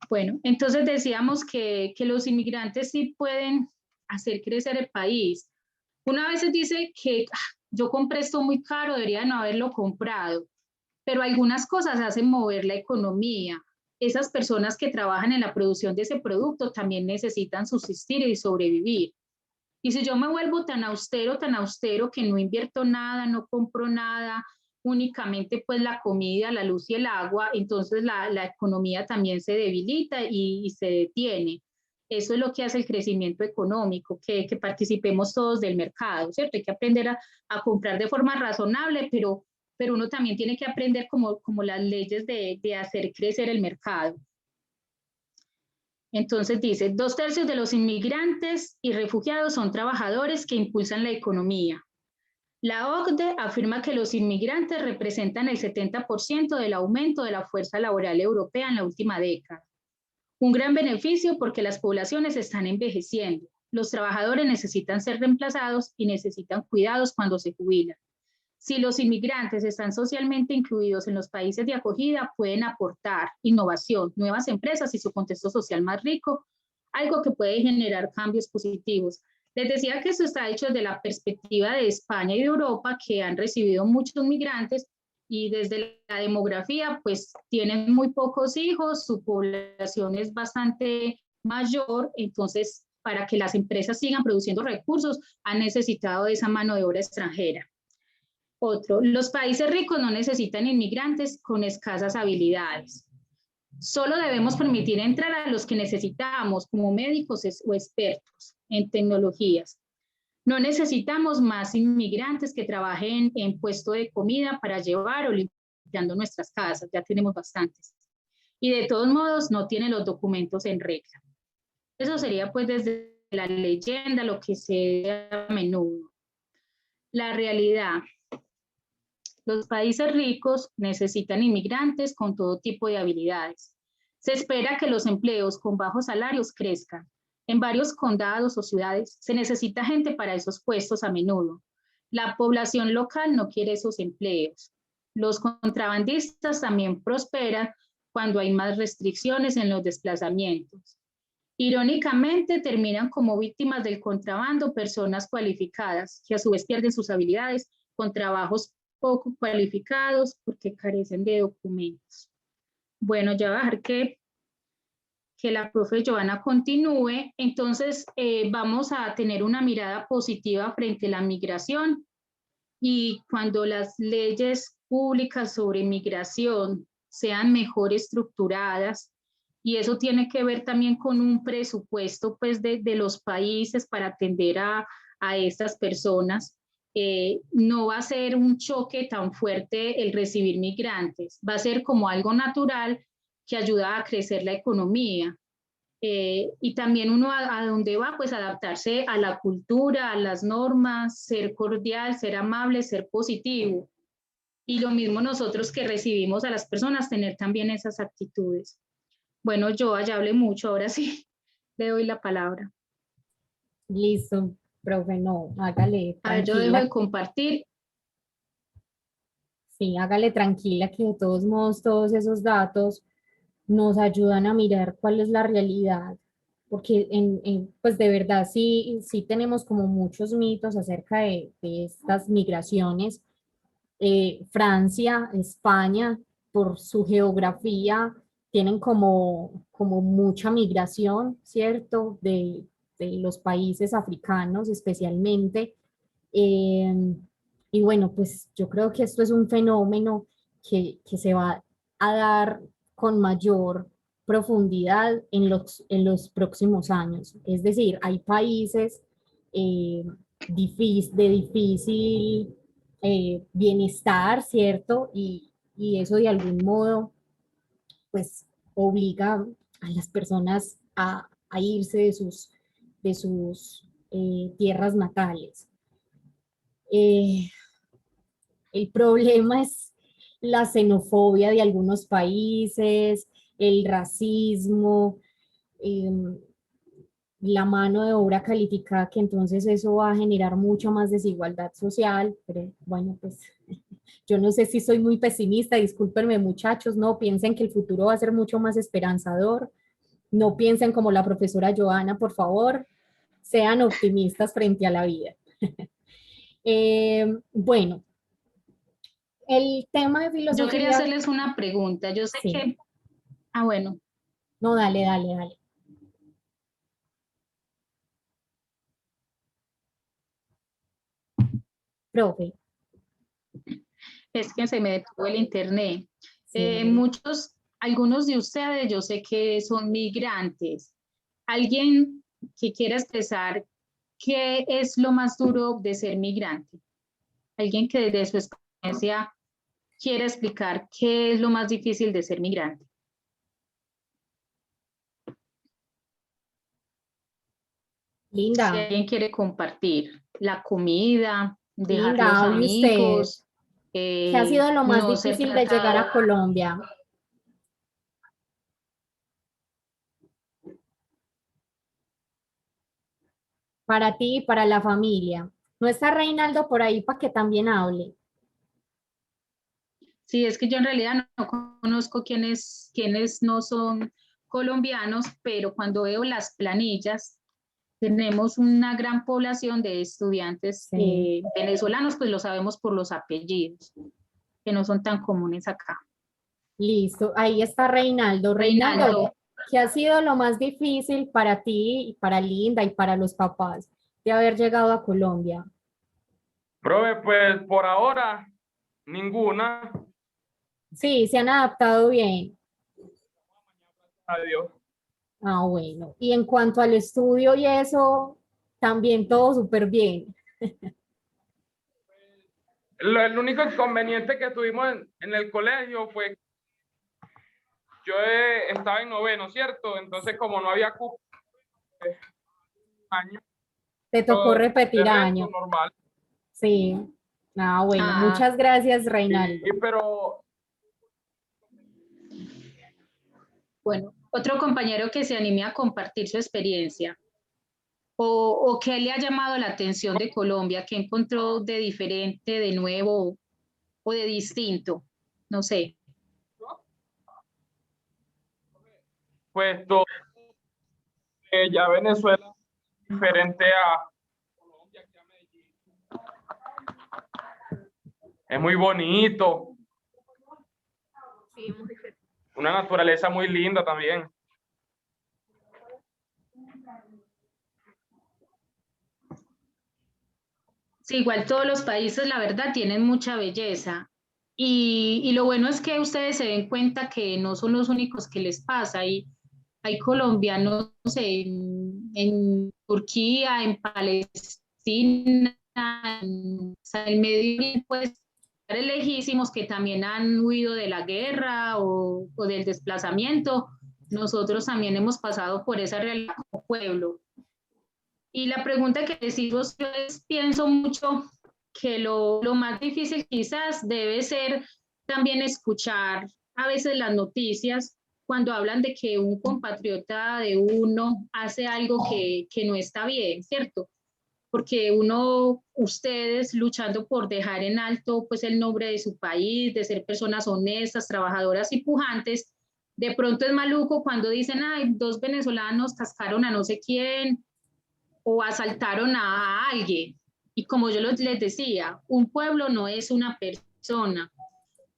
Bueno, entonces decíamos que los inmigrantes sí pueden hacer crecer el país. Una vez se dice que yo compré esto muy caro, debería no haberlo comprado, pero algunas cosas hacen mover la economía. Esas personas que trabajan en la producción de ese producto también necesitan subsistir y sobrevivir. Y si yo me vuelvo tan austero que no invierto nada, no compro nada, únicamente pues la comida, la luz y el agua, entonces la economía también se debilita y se detiene. Eso es lo que hace el crecimiento económico, que participemos todos del mercado, ¿cierto? Hay que aprender a comprar de forma razonable, pero uno también tiene que aprender como las leyes de hacer crecer el mercado. Entonces dice, 2/3 de los inmigrantes y refugiados son trabajadores que impulsan la economía. La OCDE afirma que los inmigrantes representan el 70% del aumento de la fuerza laboral europea en la última década. Un gran beneficio porque las poblaciones están envejeciendo. Los trabajadores necesitan ser reemplazados y necesitan cuidados cuando se jubilan. Si los inmigrantes están socialmente incluidos en los países de acogida, pueden aportar innovación, nuevas empresas y su contexto social más rico, algo que puede generar cambios positivos. Les decía que esto está hecho desde la perspectiva de España y de Europa, que han recibido muchos migrantes y desde la demografía, pues tienen muy pocos hijos, su población es bastante mayor, entonces para que las empresas sigan produciendo recursos, han necesitado de esa mano de obra extranjera. Otro, los países ricos no necesitan inmigrantes con escasas habilidades. Solo debemos permitir entrar a los que necesitamos, como médicos o expertos en tecnologías. No necesitamos más inmigrantes que trabajen en puesto de comida para llevar o limpiando nuestras casas, ya tenemos bastantes. Y de todos modos no tienen los documentos en regla. Eso sería pues desde la leyenda, lo que se ve a menudo. La realidad. Los países ricos necesitan inmigrantes con todo tipo de habilidades. Se espera que los empleos con bajos salarios crezcan. En varios condados o ciudades se necesita gente para esos puestos a menudo. La población local no quiere esos empleos. Los contrabandistas también prosperan cuando hay más restricciones en los desplazamientos. Irónicamente, terminan como víctimas del contrabando personas cualificadas, que a su vez pierden sus habilidades con trabajos poco cualificados porque carecen de documentos. Bueno, ya voy a dejar que la profe Joana continúe. Entonces, vamos a tener una mirada positiva frente a la migración y cuando las leyes públicas sobre migración sean mejor estructuradas, y eso tiene que ver también con un presupuesto pues, de los países para atender a estas personas. No va a ser un choque tan fuerte el recibir migrantes, va a ser como algo natural que ayuda a crecer la economía. Y también uno a dónde va, pues adaptarse a la cultura, a las normas, ser cordial, ser amable, ser positivo. Y lo mismo nosotros que recibimos a las personas, tener también esas actitudes. Bueno, yo ya hablé mucho, ahora sí le doy la palabra. Listo, profe, no, hágale A ver, yo dejo tranquila. de compartir. Sí, hágale tranquila que de todos modos todos esos datos nos ayudan a mirar cuál es la realidad, porque pues de verdad sí tenemos como muchos mitos acerca de estas migraciones. Francia, España, por su geografía, tienen como mucha migración, ¿cierto? De los países africanos especialmente. Eh, y bueno, pues yo creo que esto es un fenómeno que se va a dar con mayor profundidad en los próximos años. Es decir, hay países de difícil bienestar, ¿cierto? Y eso de algún modo, pues, obliga a las personas a irse de sus tierras natales. El problema es la xenofobia de algunos países, el racismo, la mano de obra calificada, que entonces eso va a generar mucha más desigualdad social, pero bueno, pues yo no sé si soy muy pesimista, discúlpenme muchachos, no piensen que el futuro va a ser mucho más esperanzador, no piensen como la profesora Joana, por favor, sean optimistas frente a la vida. Bueno, el tema de Yo quería filosofía, hacerles una pregunta. Yo sé sí, que, bueno, no, dale, dale, dale. Profe, es que se me detuvo el internet. sí, dale. Algunos de ustedes, yo sé que son migrantes. ¿Alguien que quiera expresar qué es lo más duro de ser migrante? ¿Alguien que desde su experiencia quiera explicar qué es lo más difícil de ser migrante? Si Linda, alguien quiere compartir la comida, dejar Linda, los hable usted. amigos, ¿Qué ha sido lo más no ser difícil de llegar tratado. a Colombia? Para ti y para la familia. ¿No está Reinaldo por ahí para que también hable? Sí, es que yo en realidad no conozco quiénes no son colombianos, pero cuando veo las planillas, tenemos una gran población de estudiantes Sí, venezolanos, pues lo sabemos por los apellidos, que no son tan comunes acá. listo. Ahí está Reinaldo. Reinaldo, Reinaldo, ¿qué ha sido lo más difícil para ti y para Linda y para los papás de haber llegado a Colombia? Profe, pues por ahora ninguna. Sí, se han adaptado bien. Adiós. Ah, bueno. Y en cuanto al estudio y eso, también todo súper bien. El único inconveniente que tuvimos en el colegio fue yo estaba en noveno, ¿cierto? Entonces como no había cupo, año, Te tocó pero de repetir resto año. normal. Sí. Ah, bueno. ah, Muchas gracias, Reinaldo. Pero bueno, otro compañero que se anime a compartir su experiencia o qué le ha llamado la atención de Colombia, qué encontró de diferente, de nuevo o de distinto, no sé. pues todo, ya Venezuela diferente a Colombia, aquí a Medellín. Es muy bonito. Sí, muy diferente. Una naturaleza muy linda también. Sí, igual todos los países, la verdad, tienen mucha belleza. Y lo bueno es que ustedes se den cuenta que no son los únicos que les pasa. Hay colombianos en Turquía, en Palestina, o sea, en Medio Oriente, pues, lugares lejísimos que también han huido de la guerra o del desplazamiento. Nosotros también hemos pasado por esa realidad como pueblo. Y la pregunta que les hizo yo es, pienso mucho que lo más difícil quizás debe ser también escuchar a veces las noticias cuando hablan de que un compatriota de uno hace algo que no está bien, ¿cierto? Porque ustedes luchando por dejar en alto pues el nombre de su país, de ser personas honestas, trabajadoras y pujantes, de pronto es maluco cuando dicen, ay, 2 venezolanos cascaron a no sé quién, o asaltaron a alguien. Y como yo les decía, un pueblo no es una persona.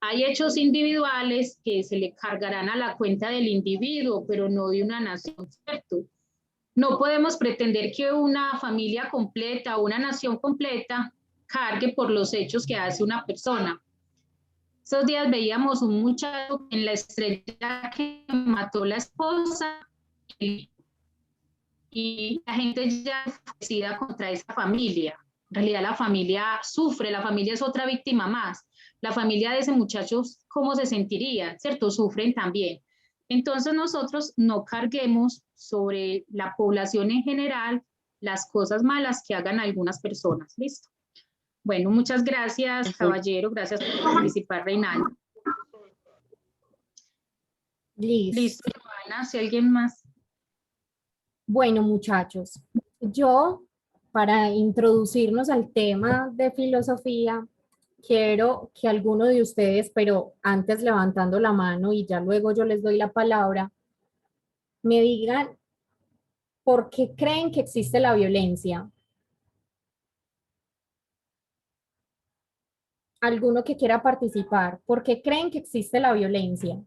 Hay hechos individuales que se le cargarán a la cuenta del individuo, pero no de una nación, ¿cierto? No podemos pretender que una familia completa o una nación completa cargue por los hechos que hace una persona. Esos días veíamos un muchacho en la estrella que mató la esposa y la gente ya enfurecida contra esa familia. En realidad la familia sufre, la familia es otra víctima más. La familia de ese muchacho, ¿cómo se sentiría? ¿Cierto? Sufren también. Entonces nosotros no carguemos sobre la población en general las cosas malas que hagan algunas personas. ¿Listo? Bueno, muchas gracias, caballero. Gracias por participar, Reinaldo. Listo. Listo, Joana, si alguien más. Bueno, muchachos, yo, para introducirnos al tema de filosofía, quiero que alguno de ustedes, pero antes levantando la mano y ya luego yo les doy la palabra, me digan por qué creen que existe la violencia. Alguno que quiera participar, ¿por qué creen que existe la violencia?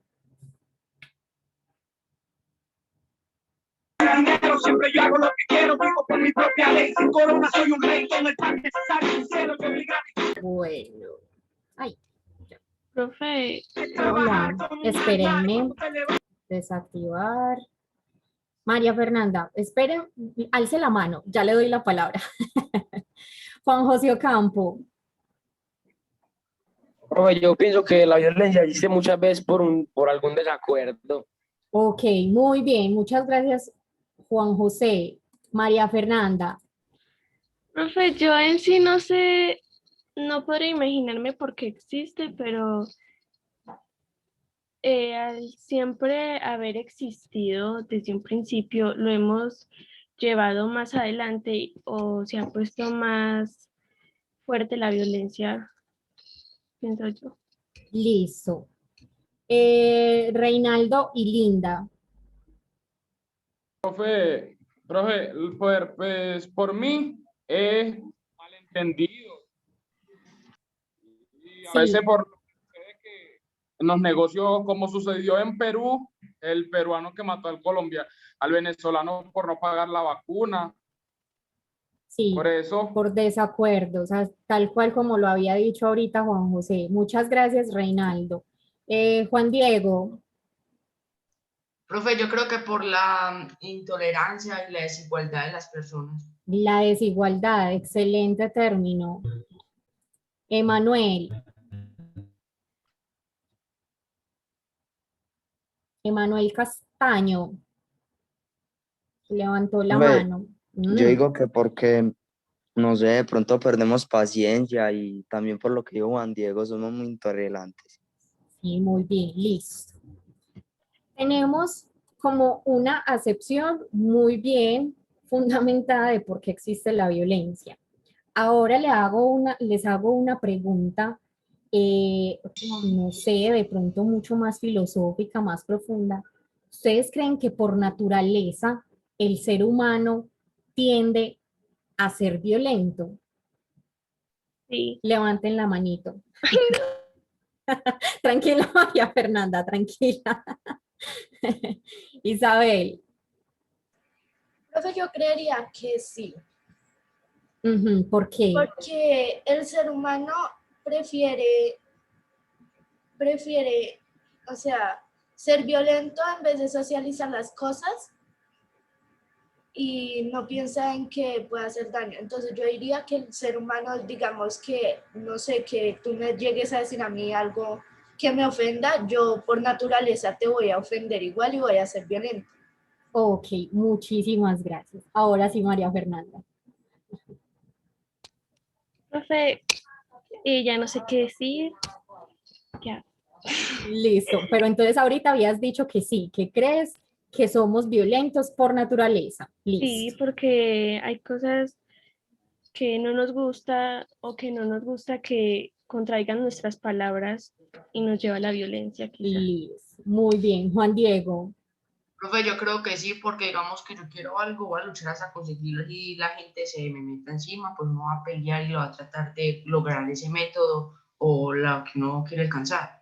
Siempre yo hago lo que quiero, vivo por mi propia ley. Sin corona soy un rey, con el pan necesario, sincero, yo obligado. Bueno, ay, Profe, hola, espérenme, desactivar. María Fernanda, esperen, alce la mano, ya le doy la palabra. Juan José Ocampo, Profe, yo pienso que la violencia existe muchas veces por algún desacuerdo. ok, muy bien, muchas gracias, Juan José. María Fernanda, profe, yo en sí no sé, no podría imaginarme por qué existe, pero al siempre haber existido desde un principio, lo hemos llevado más adelante o se ha puesto más fuerte la violencia, pienso yo. listo. Reinaldo y Linda, Profe, pues por mí es malentendido. Y a sí, veces por en los negocios, como sucedió en Perú, el peruano que mató al venezolano por no pagar la vacuna. sí, Por eso, por desacuerdo, o sea, tal cual como lo había dicho ahorita Juan José. Muchas gracias, Reinaldo. Juan Diego, Profe, yo creo que por la intolerancia y la desigualdad de las personas. la desigualdad, excelente término. Emanuel, Emanuel Castaño, levantó la Hombre, mano. yo digo que porque, no sé, de pronto perdemos paciencia y también por lo que dijo Juan Diego, somos muy intolerantes. Sí, muy bien, listo. Tenemos como una acepción muy bien fundamentada de por qué existe la violencia. Ahora les hago una pregunta, no sé, de pronto mucho más filosófica, más profunda. ¿Ustedes creen que por naturaleza el ser humano tiende a ser violento? Sí. Levanten la manito. Tranquila, María Fernanda, tranquila. Isabel, Profe, yo creería que sí, ¿por qué? porque el ser humano prefiere, prefiere, o sea, ser violento en vez de socializar las cosas y no piensa en que puede hacer daño. Entonces yo diría que el ser humano, digamos que, no sé, que tú me llegues a decir a mí algo que me ofenda, yo por naturaleza te voy a ofender igual y voy a ser violento. Ok, muchísimas gracias. Ahora sí, María Fernanda. Profe, ya no sé qué decir. Ya. Listo, pero entonces ahorita habías dicho que sí, que crees que somos violentos por naturaleza. Sí, Listo, porque hay cosas que no nos gusta o que no nos gusta que contraigan nuestras palabras y nos lleva a la violencia, quizás. listo. Muy bien, Juan Diego. Profe, yo creo que sí, porque digamos que yo quiero algo, voy a luchar hasta conseguirlo y la gente se me meta encima, pues no va a pelear y lo va a tratar de lograr ese método o la que no quiere alcanzar.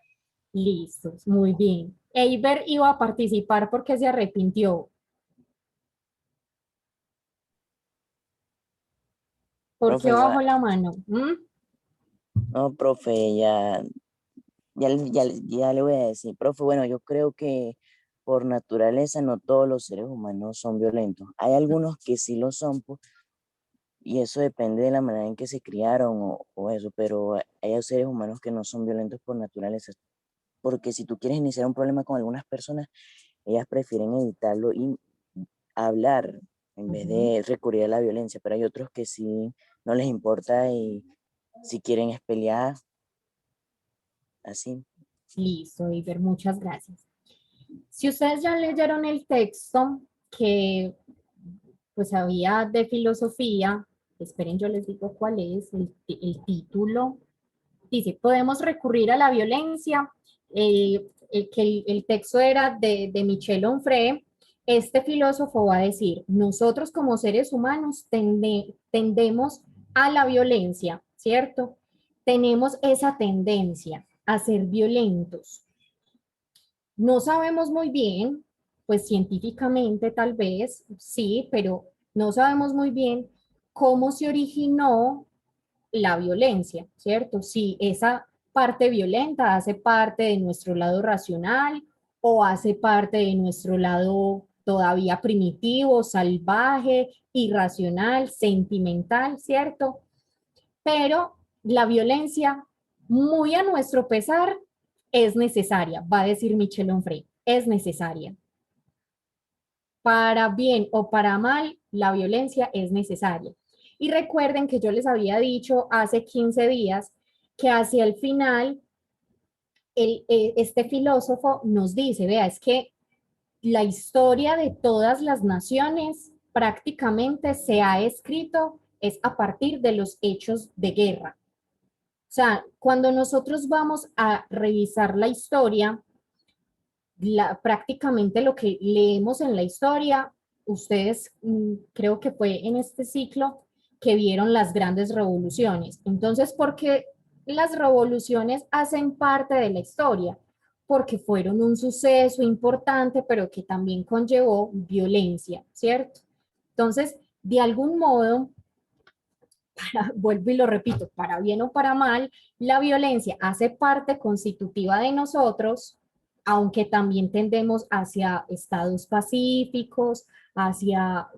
Listo, muy bien. Eiber iba a participar porque se arrepintió. ¿Por qué Profe, bajó la mano? no, profe, ya le voy a decir, profe, bueno, yo creo que por naturaleza no todos los seres humanos son violentos. Hay algunos que sí lo son, pues, y eso depende de la manera en que se criaron o eso, pero hay seres humanos que no son violentos por naturaleza, porque si tú quieres iniciar un problema con algunas personas, ellas prefieren evitarlo y hablar en vez de recurrir a la violencia, pero hay otros que sí no les importa y si quieren es pelear, así. Listo, Eiber, muchas gracias. Si ustedes ya leyeron el texto que pues había de filosofía, esperen, yo les digo cuál es el título. Dice, podemos recurrir a la violencia, el texto era de Michel Onfray. Este filósofo va a decir, nosotros como seres humanos tendemos a la violencia, ¿cierto? Tenemos esa tendencia a ser violentos. No sabemos muy bien, pues científicamente tal vez, sí, pero no sabemos muy bien cómo se originó la violencia, ¿cierto? Si esa parte violenta hace parte de nuestro lado racional o hace parte de nuestro lado todavía primitivo, salvaje, irracional, sentimental, ¿cierto? Pero la violencia, muy a nuestro pesar, es necesaria, va a decir Michel Onfray, es necesaria. Para bien o para mal, la violencia es necesaria. Y recuerden que yo les había dicho hace 15 días que hacia el final este filósofo nos dice, vea, es que la historia de todas las naciones prácticamente se ha escrito es a partir de los hechos de guerra. O sea, cuando nosotros vamos a revisar la historia, prácticamente lo que leemos en la historia, ustedes creo que fue en este ciclo que vieron las grandes revoluciones. Entonces, ¿por qué las revoluciones hacen parte de la historia? Porque fueron un suceso importante, pero que también conllevó violencia, ¿cierto? Entonces, de algún modo, vuelvo y lo repito, para bien o para mal, la violencia hace parte constitutiva de nosotros, aunque también tendemos hacia estados pacíficos, hacia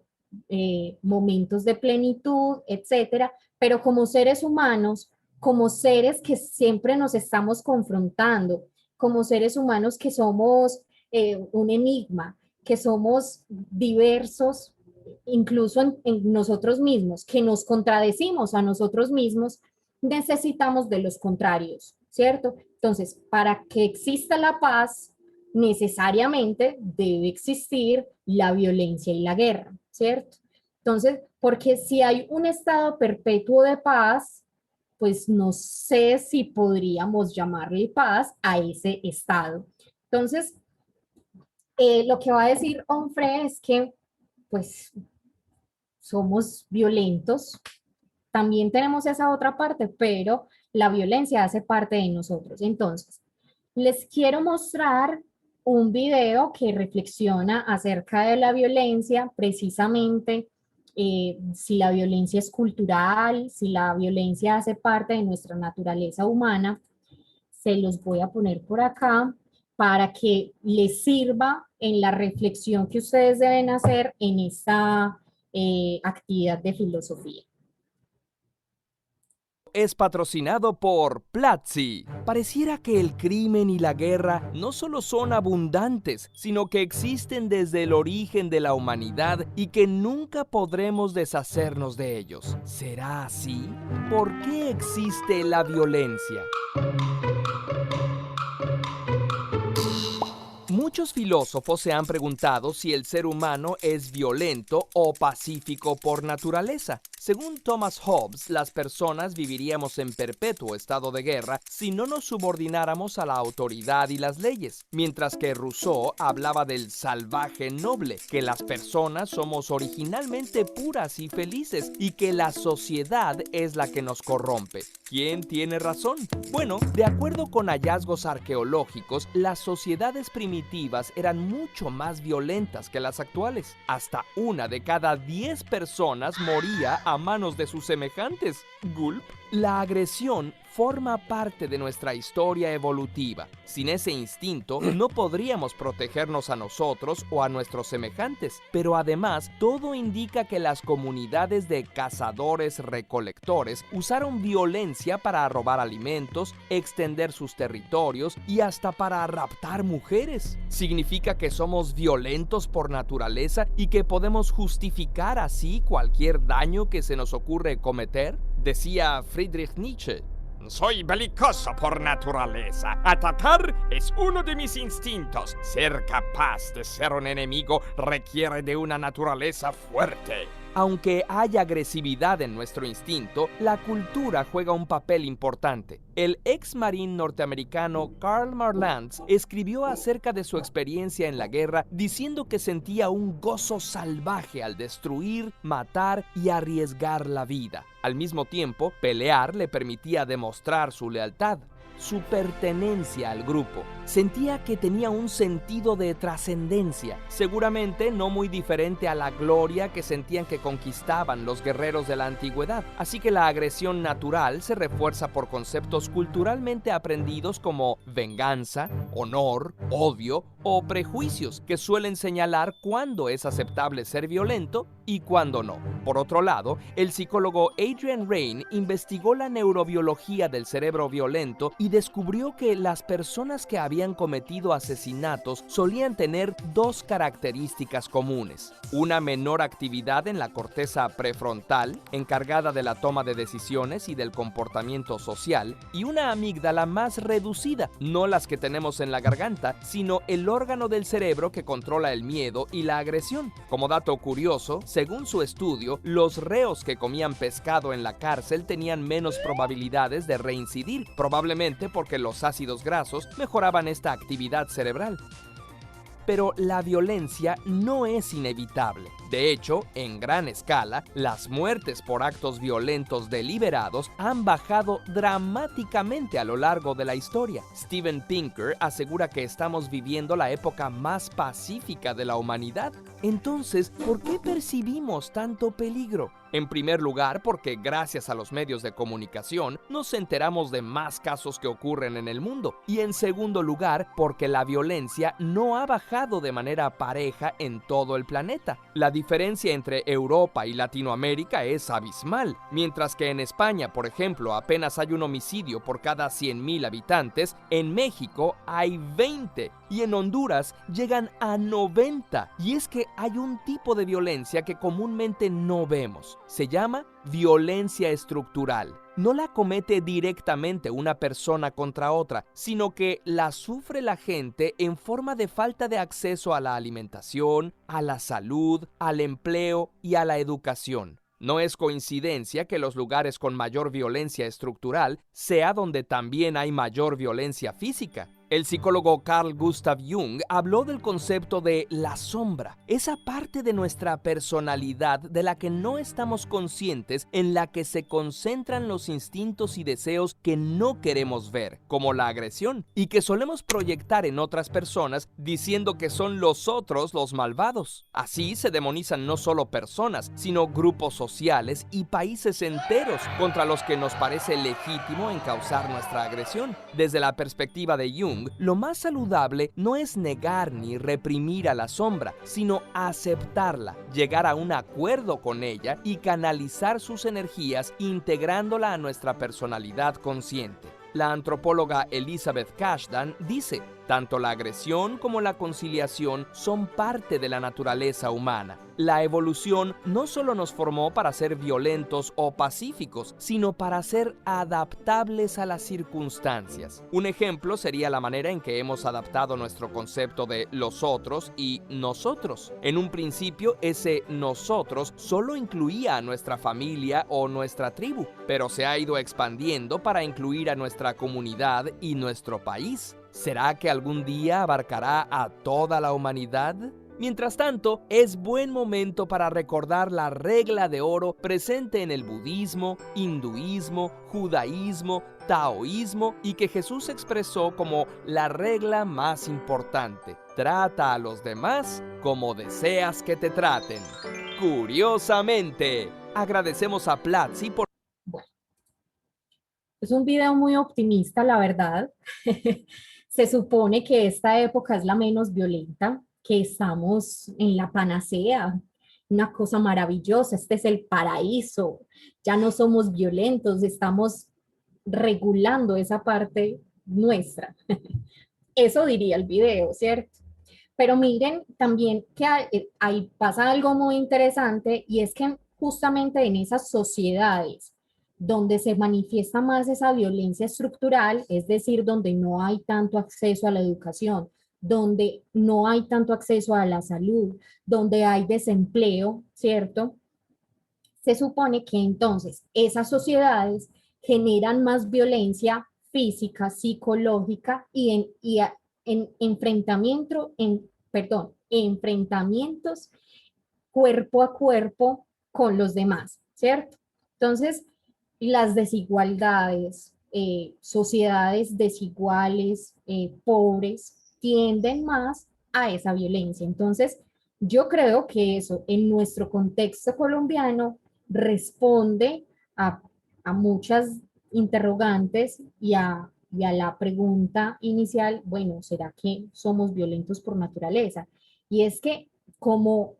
momentos de plenitud, etcétera, pero como seres humanos, como seres que siempre nos estamos confrontando, como seres humanos que somos un enigma, que somos diversos, incluso en nosotros mismos, que nos contradecimos a nosotros mismos, necesitamos de los contrarios, ¿cierto? Entonces, para que exista la paz, necesariamente debe existir la violencia y la guerra, ¿cierto? Entonces, porque si hay un estado perpetuo de paz, pues no sé si podríamos llamarle paz a ese estado. Entonces, lo que va a decir Onfray es que, pues, somos violentos. También tenemos esa otra parte, pero la violencia hace parte de nosotros. Entonces, les quiero mostrar un video que reflexiona acerca de la violencia, precisamente si la violencia es cultural, si la violencia hace parte de nuestra naturaleza humana. Se los voy a poner por acá para que les sirva en la reflexión que ustedes deben hacer en esta actividad de filosofía. Es patrocinado por Platzi. Pareciera que el crimen y la guerra no solo son abundantes, sino que existen desde el origen de la humanidad y que nunca podremos deshacernos de ellos. ¿Será así? ¿Por qué existe la violencia? Muchos filósofos se han preguntado si el ser humano es violento o pacífico por naturaleza. Según Thomas Hobbes, las personas viviríamos en perpetuo estado de guerra si no nos subordináramos a la autoridad y las leyes, mientras que Rousseau hablaba del salvaje noble, que las personas somos originalmente puras y felices y que la sociedad es la que nos corrompe. ¿Quién tiene razón? Bueno, de acuerdo con hallazgos arqueológicos, las sociedades primitivas eran mucho más violentas que las actuales. Hasta 1 de cada 10 personas moría a manos de sus semejantes. Gulp. La agresión forma parte de nuestra historia evolutiva. Sin ese instinto, no podríamos protegernos a nosotros o a nuestros semejantes. Pero además, todo indica que las comunidades de cazadores-recolectores usaron violencia para robar alimentos, extender sus territorios y hasta para raptar mujeres. ¿Significa que somos violentos por naturaleza y que podemos justificar así cualquier daño que se nos ocurre cometer? Decía Friedrich Nietzsche. Soy belicoso por naturaleza. Atacar es uno de mis instintos. Ser capaz de ser un enemigo requiere de una naturaleza fuerte. Aunque hay agresividad en nuestro instinto, la cultura juega un papel importante. El ex marín norteamericano Karl Marlands escribió acerca de su experiencia en la guerra diciendo que sentía un gozo salvaje al destruir, matar y arriesgar la vida. Al mismo tiempo, pelear le permitía demostrar su lealtad, su pertenencia al grupo. Sentía que tenía un sentido de trascendencia, seguramente no muy diferente a la gloria que sentían que conquistaban los guerreros de la antigüedad. Así que la agresión natural se refuerza por conceptos culturalmente aprendidos como venganza, honor, odio o prejuicios que suelen señalar cuándo es aceptable ser violento y cuándo no. Por otro lado, el psicólogo Adrian Rain investigó la neurobiología del cerebro violento y descubrió que las personas que habían cometido asesinatos solían tener dos características comunes: una menor actividad en la corteza prefrontal, encargada de la toma de decisiones y del comportamiento social, y una amígdala más reducida, no las que tenemos en la garganta, sino el órgano del cerebro que controla el miedo y la agresión. Como dato curioso, según su estudio, los reos que comían pescado en la cárcel tenían menos probabilidades de reincidir, probablemente porque los ácidos grasos mejoraban esta actividad cerebral. Pero la violencia no es inevitable. De hecho, en gran escala, las muertes por actos violentos deliberados han bajado dramáticamente a lo largo de la historia. Steven Pinker asegura que estamos viviendo la época más pacífica de la humanidad. Entonces, ¿por qué percibimos tanto peligro? En primer lugar, porque gracias a los medios de comunicación nos enteramos de más casos que ocurren en el mundo. Y en segundo lugar, porque la violencia no ha bajado de manera pareja en todo el planeta. La diferencia entre Europa y Latinoamérica es abismal. Mientras que en España, por ejemplo, apenas hay un homicidio por cada 100,000 habitantes, en México hay 20 y en Honduras llegan a 90. Y es que hay un tipo de violencia que comúnmente no vemos. Se llama violencia estructural. No la comete directamente una persona contra otra, sino que la sufre la gente en forma de falta de acceso a la alimentación, a la salud, al empleo y a la educación. No es coincidencia que los lugares con mayor violencia estructural sea donde también hay mayor violencia física. El psicólogo Carl Gustav Jung habló del concepto de la sombra, esa parte de nuestra personalidad de la que no estamos conscientes, en la que se concentran los instintos y deseos que no queremos ver, como la agresión, y que solemos proyectar en otras personas diciendo que son los otros los malvados. Así se demonizan no solo personas, sino grupos sociales y países enteros contra los que nos parece legítimo encauzar nuestra agresión. Desde la perspectiva de Jung, lo más saludable no es negar ni reprimir a la sombra, sino aceptarla, llegar a un acuerdo con ella y canalizar sus energías integrándola a nuestra personalidad consciente. La antropóloga Elizabeth Cashdan dice: tanto la agresión como la conciliación son parte de la naturaleza humana. La evolución no solo nos formó para ser violentos o pacíficos, sino para ser adaptables a las circunstancias. Un ejemplo sería la manera en que hemos adaptado nuestro concepto de los otros y nosotros. En un principio, ese nosotros solo incluía a nuestra familia o nuestra tribu, pero se ha ido expandiendo para incluir a nuestra comunidad y nuestro país. ¿Será que algún día abarcará a toda la humanidad? Mientras tanto, es buen momento para recordar la regla de oro presente en el budismo, hinduismo, judaísmo, taoísmo y que Jesús expresó como la regla más importante: trata a los demás como deseas que te traten. Curiosamente, agradecemos a Platzi por... Es un video muy optimista, la verdad. Se supone que esta época es la menos violenta, que estamos en la panacea, una cosa maravillosa, este es el paraíso, ya no somos violentos, estamos regulando esa parte nuestra. Eso diría el video, ¿cierto? Pero miren también que ahí pasa algo muy interesante y es que justamente en esas sociedades Donde se manifiesta más esa violencia estructural, es decir, donde no hay tanto acceso a la educación, donde no hay tanto acceso a la salud, donde hay desempleo, ¿cierto? Se supone que entonces esas sociedades generan más violencia física, psicológica en enfrentamientos cuerpo a cuerpo con los demás, ¿cierto? Entonces, las desigualdades, sociedades desiguales, pobres, tienden más a esa violencia. Entonces, yo creo que eso en nuestro contexto colombiano responde a muchas interrogantes y a la pregunta inicial, bueno, ¿será que somos violentos por naturaleza? Y es que como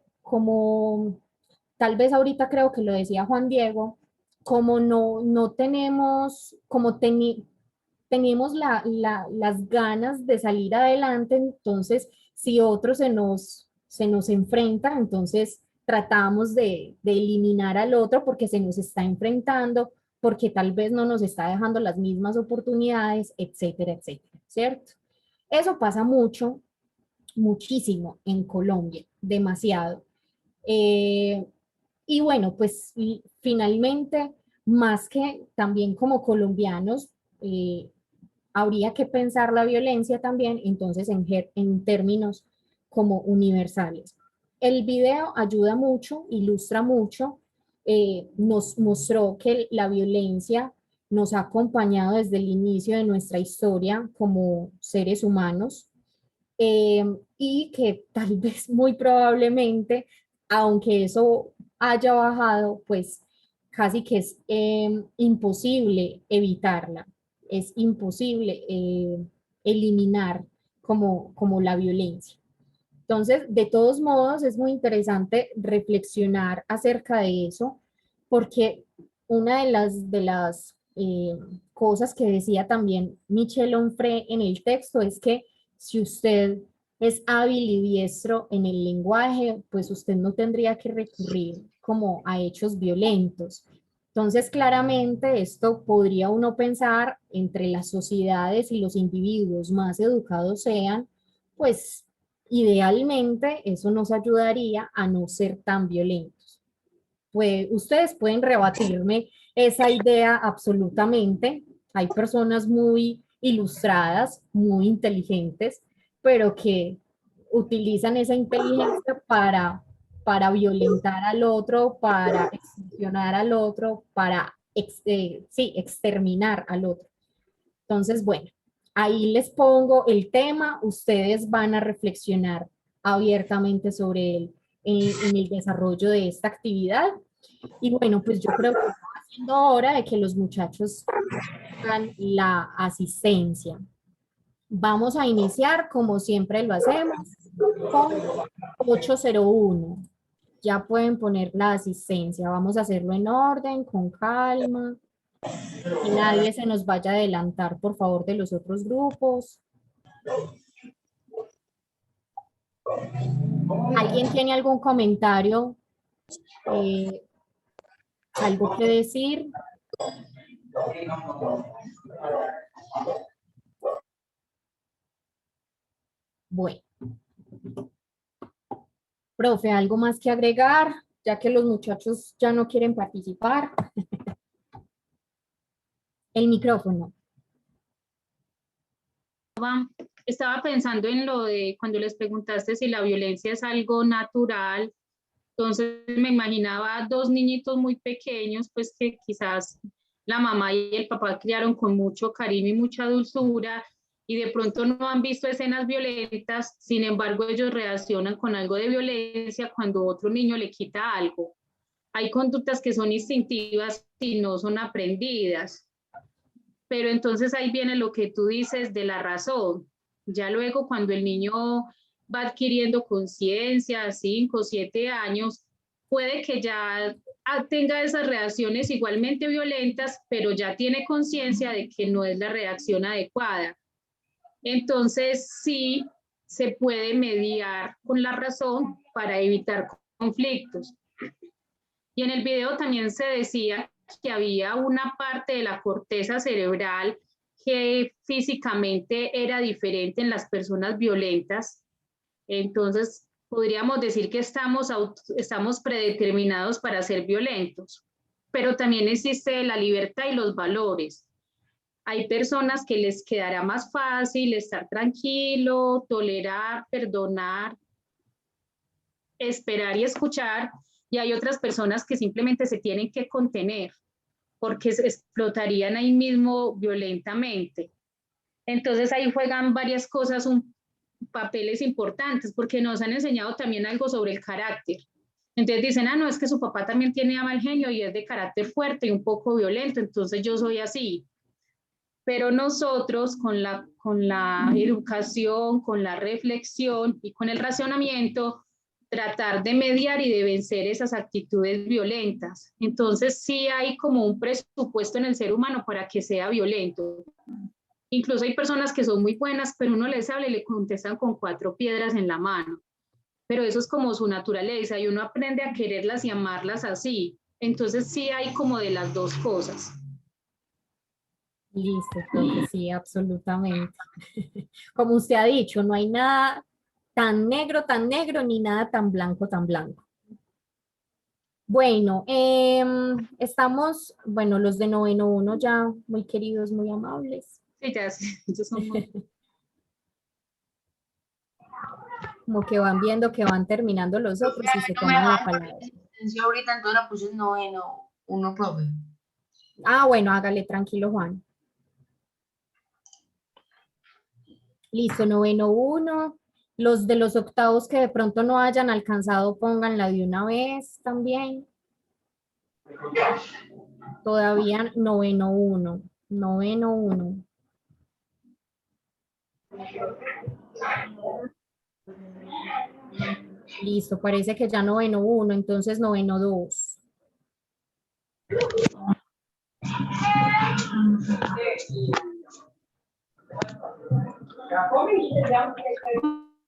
tal vez ahorita creo que lo decía Juan Diego, como no tenemos, tenemos las ganas de salir adelante, entonces si otro se nos enfrenta, entonces tratamos de eliminar al otro porque se nos está enfrentando, porque tal vez no nos está dejando las mismas oportunidades, etcétera, etcétera, ¿cierto? Eso pasa mucho, muchísimo en Colombia, demasiado. Eh, y bueno, pues finalmente, más que también como colombianos, habría que pensar la violencia también, entonces en términos como universales. El video ayuda mucho, ilustra mucho, nos mostró que la violencia nos ha acompañado desde el inicio de nuestra historia como seres humanos, y que tal vez muy probablemente, aunque eso haya bajado, pues casi que es imposible evitarla, es imposible eliminar como la violencia. Entonces, de todos modos, es muy interesante reflexionar acerca de eso, porque una de las cosas que decía también Michel Onfray en el texto es que si usted es hábil y diestro en el lenguaje, pues usted no tendría que recurrir como a hechos violentos. Entonces, claramente, esto podría uno pensar entre las sociedades y los individuos más educados sean, pues idealmente eso nos ayudaría a no ser tan violentos. Pues ustedes pueden rebatirme esa idea absolutamente. Hay personas muy ilustradas, muy inteligentes, pero que utilizan esa inteligencia para violentar al otro, para extorsionar al otro, para sí, exterminar al otro. Entonces, bueno, ahí les pongo el tema, ustedes van a reflexionar abiertamente sobre él en el desarrollo de esta actividad. Y bueno, pues yo creo que está siendo hora de que los muchachos hagan la asistencia. Vamos a iniciar, como siempre lo hacemos, con 801. Ya pueden poner la asistencia. Vamos a hacerlo en orden, con calma. Que nadie se nos vaya a adelantar, por favor, de los otros grupos. ¿Alguien tiene algún comentario? ¿Algo que decir? Bueno. Profe, ¿algo más que agregar? Ya que los muchachos ya no quieren participar. El micrófono. Estaba pensando en lo de cuando les preguntaste si la violencia es algo natural. Entonces me imaginaba dos niñitos muy pequeños, pues que quizás la mamá y el papá criaron con mucho cariño y mucha dulzura y de pronto no han visto escenas violentas, sin embargo ellos reaccionan con algo de violencia cuando otro niño le quita algo. Hay conductas que son instintivas y no son aprendidas, pero entonces ahí viene lo que tú dices de la razón. Ya luego cuando el niño va adquiriendo conciencia, 5 o 7 años, puede que ya tenga esas reacciones igualmente violentas, pero ya tiene conciencia de que no es la reacción adecuada. Entonces sí se puede mediar con la razón para evitar conflictos. Y en el video también se decía que había una parte de la corteza cerebral que físicamente era diferente en las personas violentas. Entonces, podríamos decir que estamos predeterminados para ser violentos, pero también existe la libertad y los valores. Hay personas que les quedará más fácil estar tranquilo, tolerar, perdonar, esperar y escuchar, y hay otras personas que simplemente se tienen que contener porque se explotarían ahí mismo violentamente. Entonces ahí juegan varias cosas, papeles importantes, porque nos han enseñado también algo sobre el carácter. Entonces dicen, no, es que su papá también tiene mal genio y es de carácter fuerte y un poco violento, entonces yo soy así. Pero nosotros con la educación, con la reflexión y con el razonamiento, tratar de mediar y de vencer esas actitudes violentas. Entonces sí hay como un presupuesto en el ser humano para que sea violento. Incluso hay personas que son muy buenas, pero uno les habla y le contestan con 4 piedras en la mano. Pero eso es como su naturaleza y uno aprende a quererlas y amarlas así. Entonces sí hay como de las dos cosas. Listo, profe, sí, absolutamente. Como usted ha dicho, no hay nada tan negro, ni nada tan blanco, tan blanco. Bueno, estamos, bueno, los de noveno 1 ya muy queridos, muy amables. Sí, ya somos... Como que van viendo que van terminando los otros y se toman la palabra. Ahorita entonces la puse en noveno 1, profe. Ah, bueno, hágale, tranquilo, Juan. Listo, noveno 1. Los de los octavos que de pronto no hayan alcanzado, pónganla de una vez también. Todavía noveno 1. Noveno 1. Listo, parece que ya noveno 1, entonces noveno 2.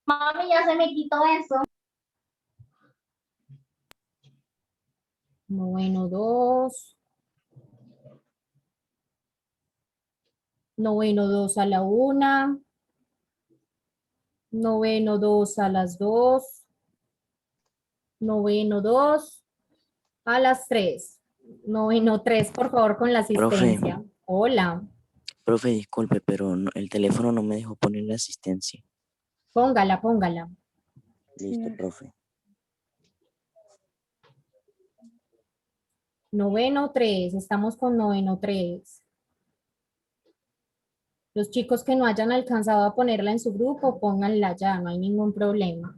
Mami, ya se me quitó eso. Noveno 2. Noveno 2 a la 1. Noveno 2 a las 2. Noveno 2 a las 3. Noveno 3, por favor, con la asistencia. Profe. Hola. Profe, disculpe, pero el teléfono no me dejó poner la asistencia. Póngala, póngala. Listo, profe. Noveno 3, estamos con noveno 3. Los chicos que no hayan alcanzado a ponerla en su grupo, pónganla ya, no hay ningún problema.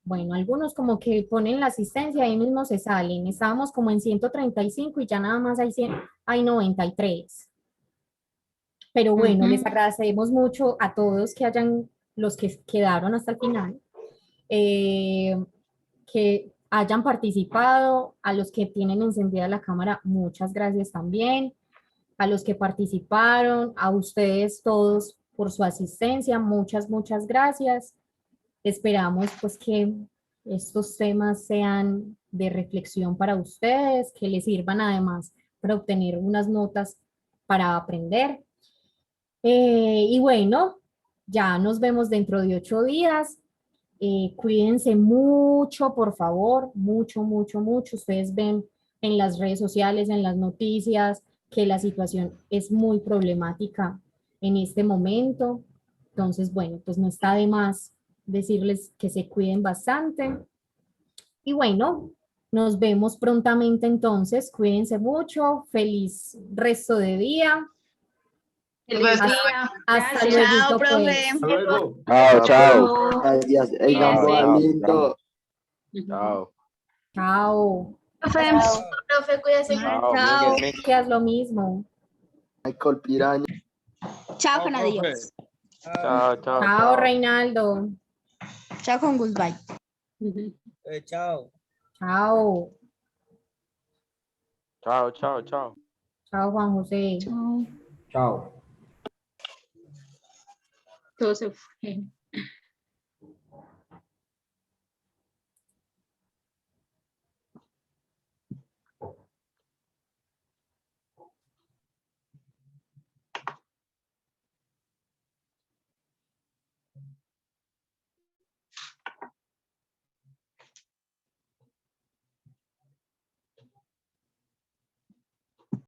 Bueno, algunos como que ponen la asistencia, ahí mismo se salen. Estábamos como en 135 y ya nada más hay 93. Pero bueno, les agradecemos mucho a todos los que quedaron hasta el final, que hayan participado, a los que tienen encendida la cámara, muchas gracias también, a los que participaron, a ustedes todos por su asistencia, muchas gracias. Esperamos pues que estos temas sean de reflexión para ustedes, que les sirvan además para obtener unas notas para aprender. Y bueno, ya nos vemos dentro de 8 días. Cuídense mucho, por favor, mucho. Ustedes ven en las redes sociales, en las noticias, que la situación es muy problemática en este momento. Entonces, bueno, pues no está de más decirles que se cuiden bastante. Y bueno, nos vemos prontamente entonces. Cuídense mucho. Feliz resto de día. Hasta luego. Chao, profe. Hasta luego. Chao. Gracias. Ey, Gamboa, lindo. Chao. Chao. Profe, cuídese. Chao. Que haz lo mismo. Michael Piraña. Chao, con adiós. Chao. Chao, Reinaldo. Chao con goodbye. Chao. Chao. Chao, chao, chao. Chao, Juan José. Chao. Chao. Todo se fue.